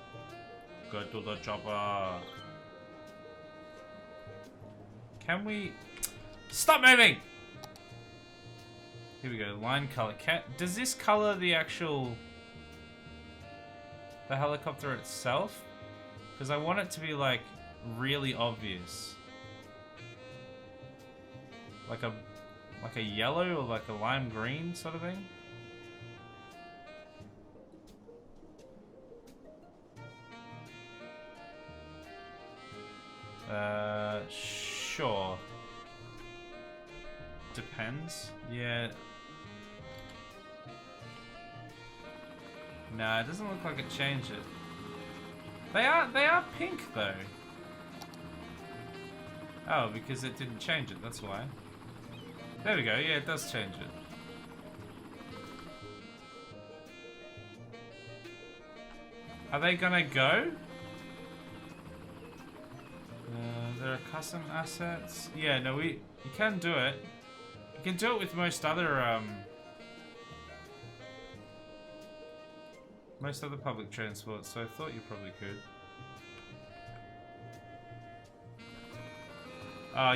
Go to the chopper. Can we... Stop moving! Here we go, line color. Does this color the actual... the helicopter itself? Because I want it to be, like, really obvious. Like a yellow or like a lime green sort of thing? Sure. Depends. Yeah. Nah, it doesn't look like it changed it. They are pink though. Oh, because it didn't change it, that's why. There we go, yeah, it does change it. Are they gonna go? There are custom assets. Yeah, no, you can do it. You can do it with most other public transport, so I thought you probably could.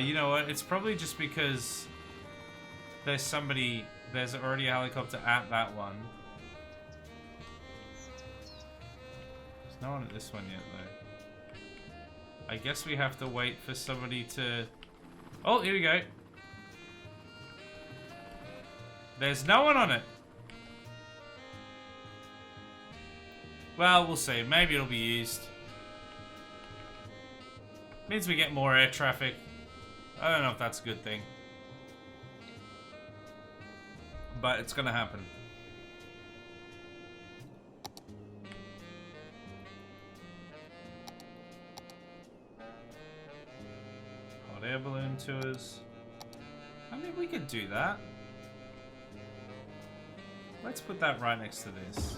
You know what? It's probably just because there's already a helicopter at that one. There's no one at this one yet, though. I guess we have to wait for somebody to... Oh, here we go. There's no one on it. Well, we'll see. Maybe it'll be used. Means we get more air traffic. I don't know if that's a good thing. But it's gonna happen. Hot air balloon tours. I mean, we could do that. Let's put that right next to this.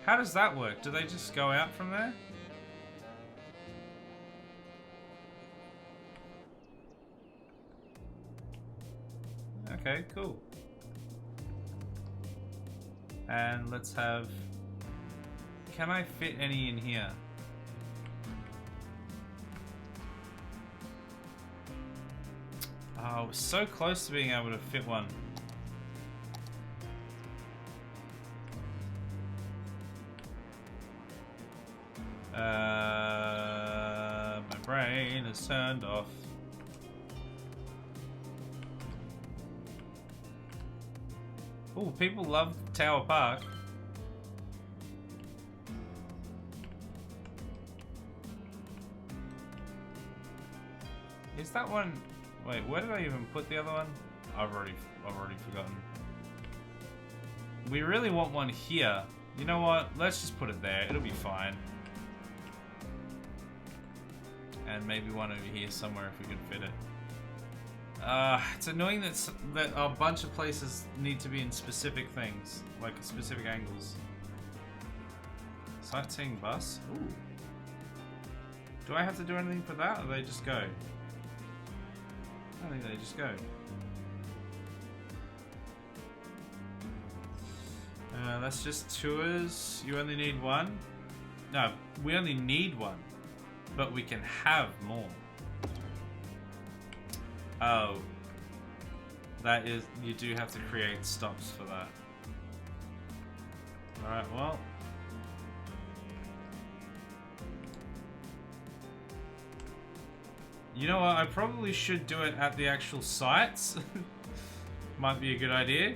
How does that work? Do they just go out from there? Okay, cool. And let's have... Can I fit any in here? Oh, we're so close to being able to fit one. My brain is turned off. Oh, people love Tower Park. Is that one? Wait, where did I even put the other one? I've already forgotten. We really want one here. You know what? Let's just put it there. It'll be fine. And maybe one over here somewhere if we can fit it. It's annoying that a bunch of places need to be in specific things, like specific angles. Sightseeing bus? Ooh. Do I have to do anything for that, or they just go? I think they just go. That's just tours. You only need one? No, we only need one. But we can have more. Oh. That is... You do have to create stops for that. Alright, well... You know what? I probably should do it at the actual sites. Might be a good idea.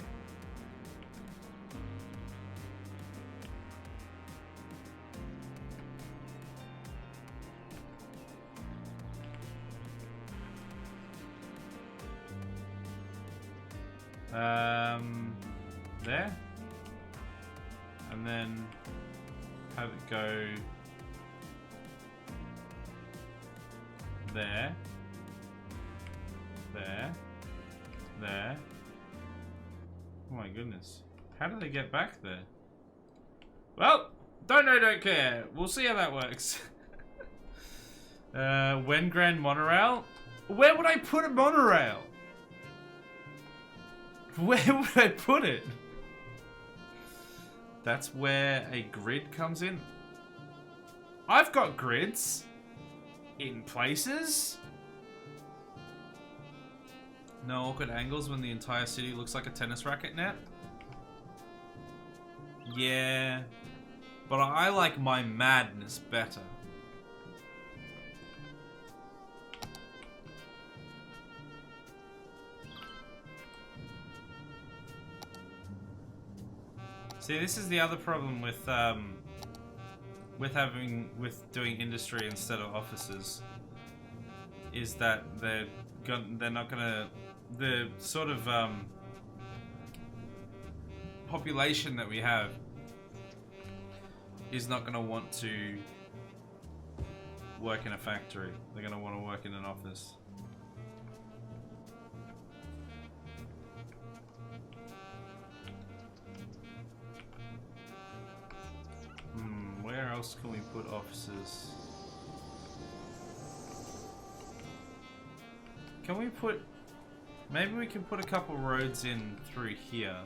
There. And then have it go there. There. There. Oh my goodness. How do they get back there? Well, don't know, don't care. We'll see how that works. When Grand Monorail? Where would I put a monorail? Where would I put it? That's where a grid comes in. I've got grids in places. No awkward angles when the entire city looks like a tennis racket net. Yeah, but I like my madness better. See, this is the other problem with doing industry instead of offices, is that they're not gonna, the sort of population that we have is not gonna want to work in a factory. They're gonna want to work in an office. Where else can we put offices? Can we put... Maybe we can put a couple roads in through here.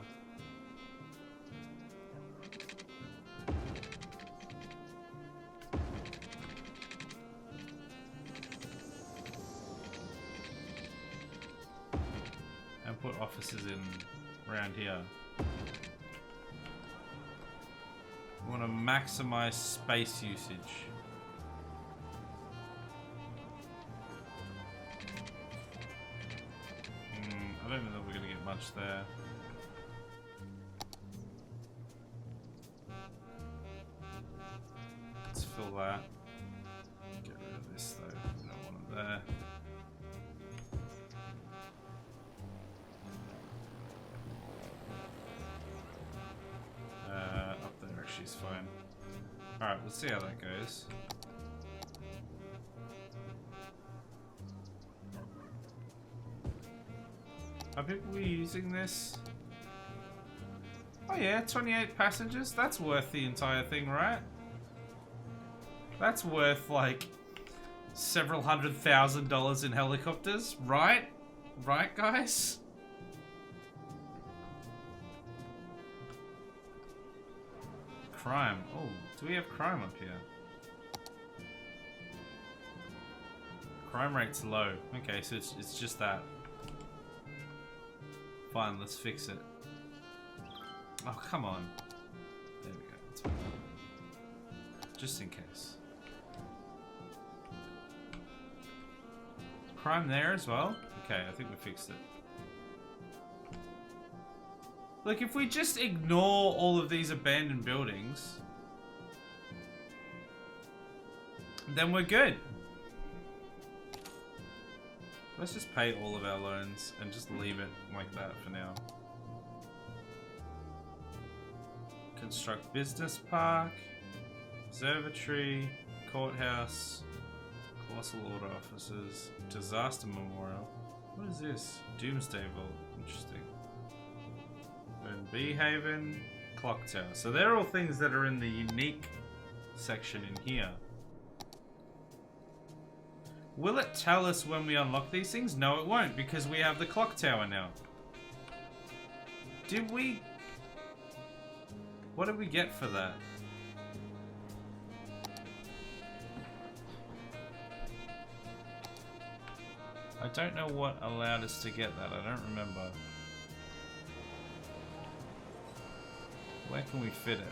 And put offices in around here. We want to maximize space usage. I don't know that we're going to get much there. Let's fill that. Get rid of this though. We don't want it there. Up there actually is fine. Alright, let's see how that goes. Are people using this? Oh yeah, 28 passengers. That's worth the entire thing, right? That's worth like several $100,000 in helicopters, right? Right, guys? Crime. Oh, do we have crime up here? Crime rate's low. Okay, so it's just that. Fine, let's fix it. Oh, come on. There we go. That's fine. Just in case. Crime there as well? Okay, I think we fixed it. Look, if we just ignore all of these abandoned buildings, then we're good. Let's just pay all of our loans and just leave it like that for now. Construct business park, observatory, courthouse, colossal order offices, disaster memorial. What is this? Doomsday vault. Interesting. And Beehaven, clock tower. So they're all things that are in the unique section in here. Will it tell us when we unlock these things? No, it won't, because we have the clock tower now. Did we... What did we get for that? I don't know what allowed us to get that. I don't remember. Where can we fit it?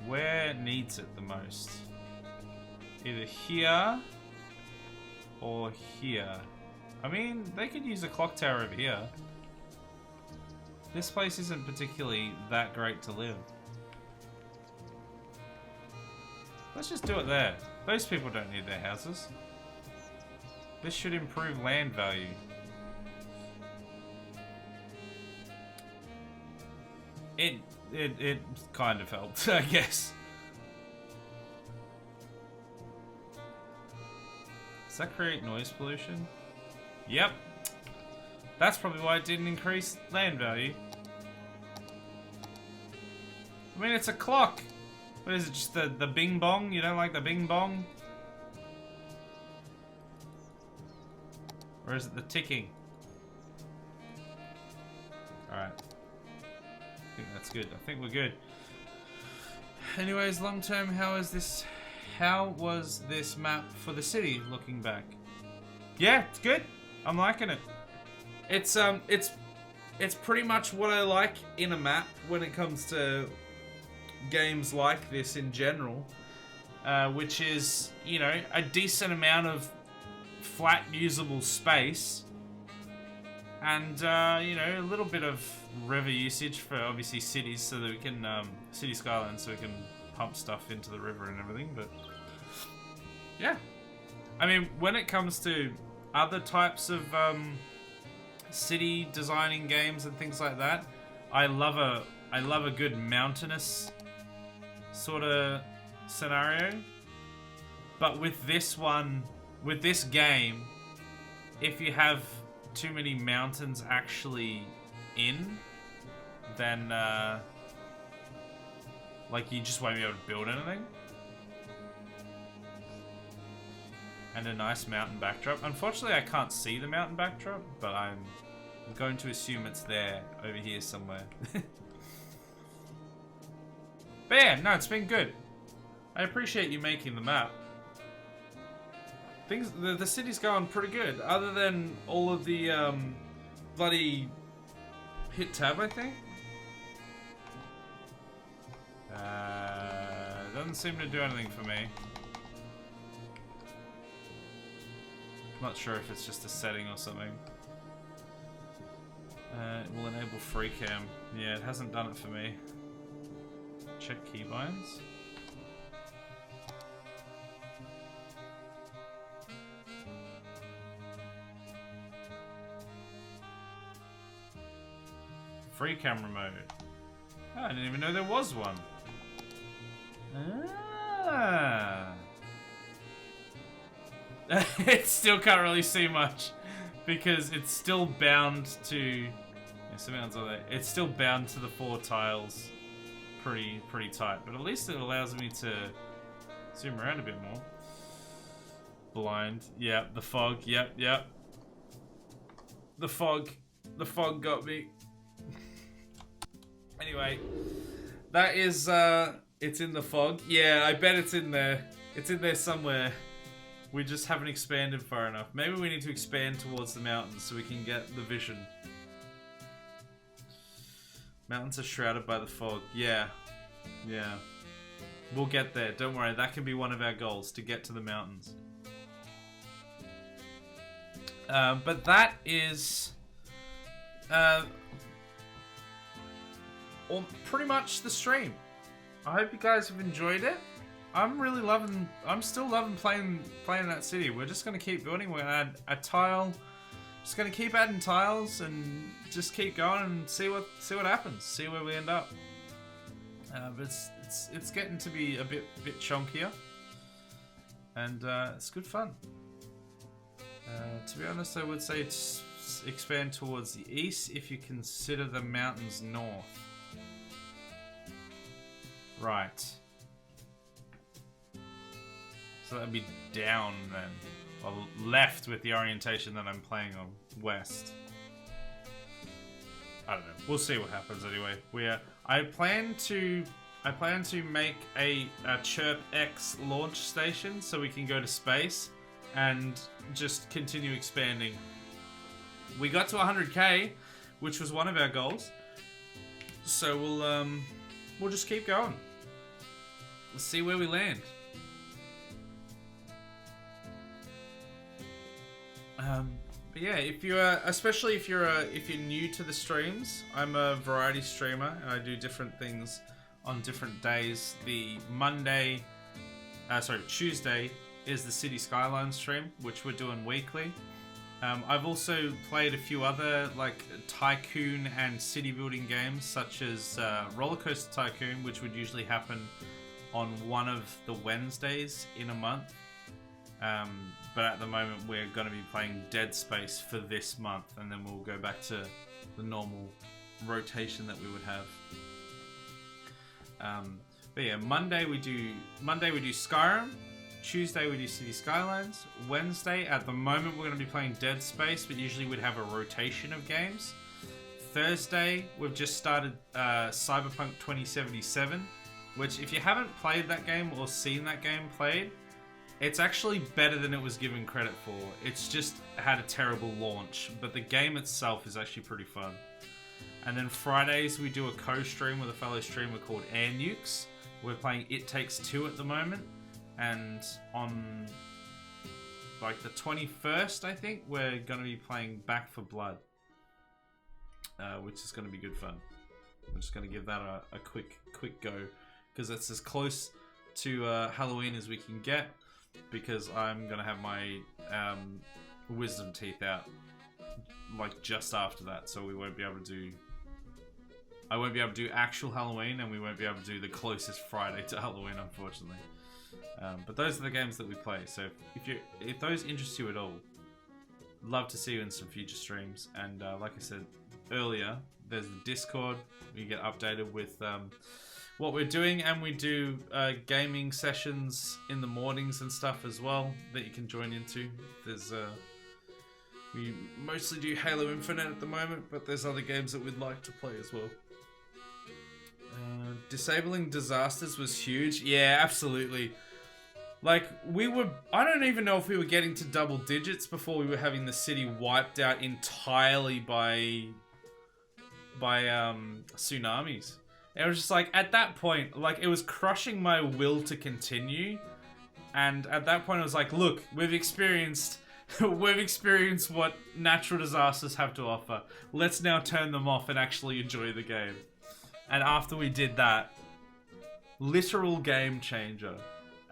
Where needs it the most? Either here or here. I mean, they could use a clock tower over here. This place isn't particularly that great to live. Let's just do it there. Those people don't need their houses. This should improve land value. It kind of helped, I guess. Does that create noise pollution? Yep. That's probably why it didn't increase land value. I mean, it's a clock. What is it, just the bing bong? You don't like the bing bong? Or is it the ticking? Alright. I think that's good. I think we're good. Anyways, long term, how was this map for the city looking back? Yeah, it's good. I'm liking it. It's pretty much what I like in a map when it comes to games like this in general, which is, you know, a decent amount of flat usable space and you know, a little bit of river usage for obviously cities so that we can city skylines so we can pump stuff into the river and everything. But yeah, I mean, when it comes to other types of city designing games and things like that, I love a good mountainous sort of scenario. But with this one, with this game, if you have too many mountains actually in, then like you just won't be able to build anything. And a nice mountain backdrop. Unfortunately, I can't see the mountain backdrop, but I'm going to assume it's there over here somewhere. But yeah, no, it's been good. I appreciate you making the map. The city's going pretty good, other than all of the bloody hit tab, I think. Doesn't seem to do anything for me. Not sure if it's just a setting or something. It will enable free cam. Yeah, it hasn't done it for me. Check keybinds. free camera mode. Oh, I didn't even know there was one. Ah. It still can't really see much because it's still bound to. Yeah, some mountains are there. It's still bound to the 4 tiles, pretty tight. But at least it allows me to zoom around a bit more. Blind. Yep. The fog. Yep. The fog got me. Anyway, that is it's in the fog. Yeah, I bet it's in there. It's in there somewhere. We just haven't expanded far enough. Maybe we need to expand towards the mountains so we can get the vision. Mountains are shrouded by the fog. Yeah. We'll get there. Don't worry. That can be one of our goals, to get to the mountains. But that is pretty much the stream. I hope you guys have enjoyed it. I'm still loving playing that city. We're just gonna keep building. We're gonna add a tile. Just gonna keep adding tiles and just keep going and see what happens. See where we end up. But it's getting to be a bit chunkier, and it's good fun. To be honest, I would say it's expand towards the east if you consider the mountains north. Right. So that'd be down then. Or left with the orientation that I'm playing on. West. I don't know. We'll see what happens anyway. I plan to make a Chirp X launch station so we can go to space and just continue expanding. We got to 100k, which was one of our goals. So we'll just keep going. Let's see where we land. But yeah, especially if you're new to the streams, I'm a variety streamer and I do different things on different days. The Tuesday is the City Skylines stream, which we're doing weekly. I've also played a few other like tycoon and city building games, such as Roller Coaster Tycoon, which would usually happen on one of the Wednesdays in a month. But at the moment we're going to be playing Dead Space for this month, and then we'll go back to the normal rotation that we would have. But yeah, Monday we do Skyrim. Tuesday we do City Skylines. Wednesday, at the moment, we're going to be playing Dead Space, but usually we'd have a rotation of games. Thursday, we've just started Cyberpunk 2077, which if you haven't played that game or seen that game played, it's actually better than it was given credit for. It's just had a terrible launch, but the game itself is actually pretty fun. And then Fridays, we do a co-stream with a fellow streamer called Air Nukes. We're playing It Takes Two at the moment. And on like the 21st, I think, we're going to be playing Back 4 Blood, which is going to be good fun. I'm just going to give that a quick go, because it's as close to Halloween as we can get, because I'm going to have my wisdom teeth out like just after that, so we won't be able to do... I won't be able to do actual Halloween, and we won't be able to do the closest Friday to Halloween, unfortunately. But those are the games that we play, so if those interest you at all, love to see you in some future streams. And like I said earlier, there's the Discord. We get updated with what we're doing, and we do gaming sessions in the mornings and stuff as well that you can join into. There's we mostly do Halo Infinite at the moment, but there's other games that we'd like to play as well. Disabling disasters was huge. Yeah, absolutely. Like, I don't even know if we were getting to double digits before we were having the city wiped out entirely by tsunamis. It was just like, at that point, like, it was crushing my will to continue. And at that point, I was like, look, we've experienced what natural disasters have to offer. Let's now turn them off and actually enjoy the game. And after we did that, literal game changer.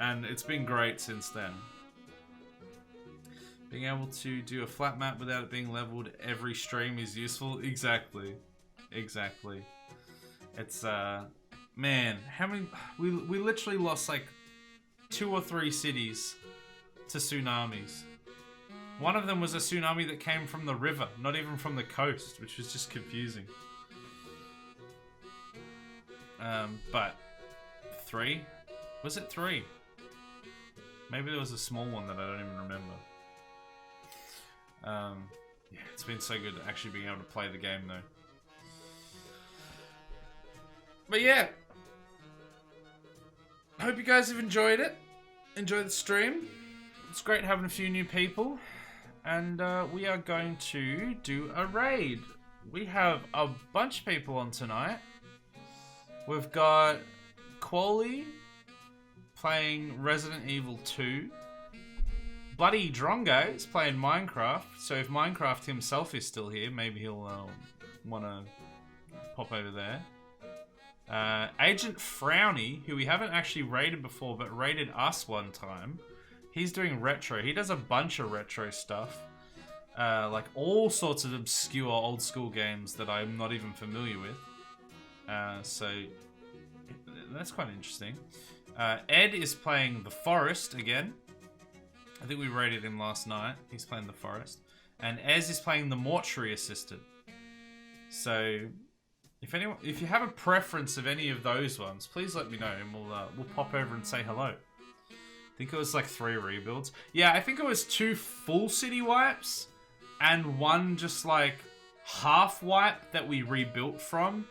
And it's been great since then. Being able to do a flat map without it being leveled every stream is useful. Exactly. exactly. It's man, how many we literally lost like 2 or 3 cities to tsunamis. One of them was a tsunami that came from the river, not even from the coast, which was just confusing. But 3? Was it 3? Maybe there was a small one that I don't even remember. Yeah, it's been so good actually being able to play the game though. But yeah, I hope you guys have enjoyed it. Enjoy the stream. It's great having a few new people. And we are going to do a raid. We have a bunch of people on tonight. We've got Quali playing Resident Evil 2. Bloody Drongo is playing Minecraft. So if Minecraft himself is still here, maybe he'll want to pop over there. Agent Frowny, who we haven't actually raided before, but raided us one time. He's doing retro. He does a bunch of retro stuff. Like all sorts of obscure old school games that I'm not even familiar with. So that's quite interesting. Ed is playing The Forest again. I think we raided him last night. He's playing The Forest. And Ez is playing The Mortuary Assistant. So if you have a preference of any of those ones, please let me know and we'll pop over and say hello. I think it was like 3 rebuilds. Yeah, I think it was 2 full city wipes and 1 just like half wipe that we rebuilt from.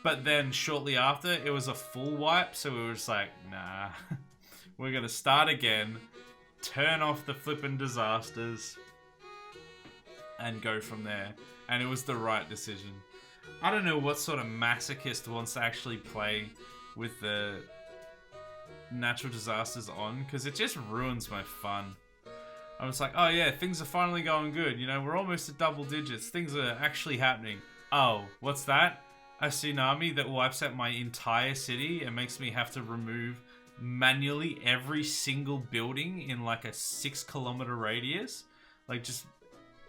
But then shortly after, it was a full wipe, so we were just like, nah, we're gonna start again, turn off the flippin' disasters, and go from there. And it was the right decision. I don't know what sort of masochist wants to actually play with the natural disasters on, because it just ruins my fun. I was like, oh yeah, things are finally going good. You know, we're almost at double digits. Things are actually happening. Oh, what's that? A tsunami that wipes out my entire city and makes me have to remove manually every single building in like a 6-kilometer radius? Like just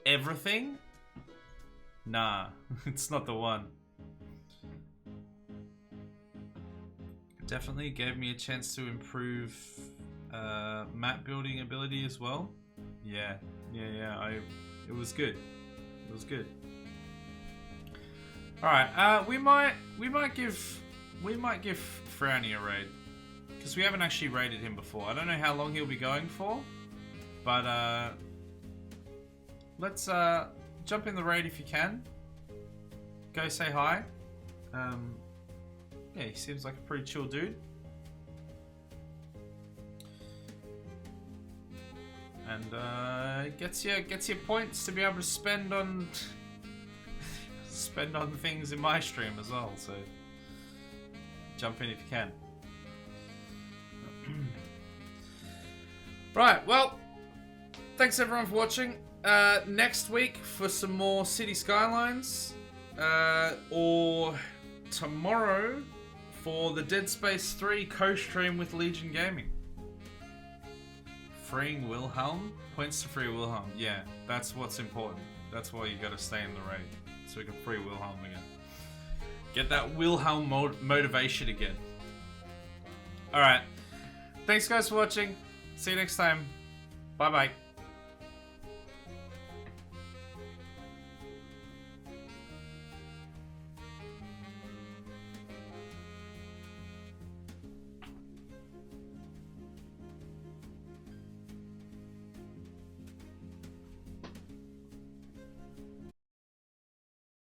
everything? Nah, it's not the one. Definitely gave me a chance to improve map building ability as well. Yeah. It was good. It was good. All right, we might give Frowny a raid because we haven't actually raided him before. I don't know how long he'll be going for, but let's jump in the raid if you can. Go say hi. Yeah, he seems like a pretty chill dude. And gets you points to be able to spend on things in my stream as well, so jump in if you can. Right, well, thanks everyone for watching. Next week for some more City Skylines, or tomorrow for the Dead Space 3 co-stream with Legion Gaming. Freeing Wilhelm? Points to free Wilhelm. Yeah, that's what's important. That's why you gotta stay in the raid. So we can free Wilhelm again. Get that Wilhelm motivation again. Alright. Thanks guys for watching. See you next time. Bye bye.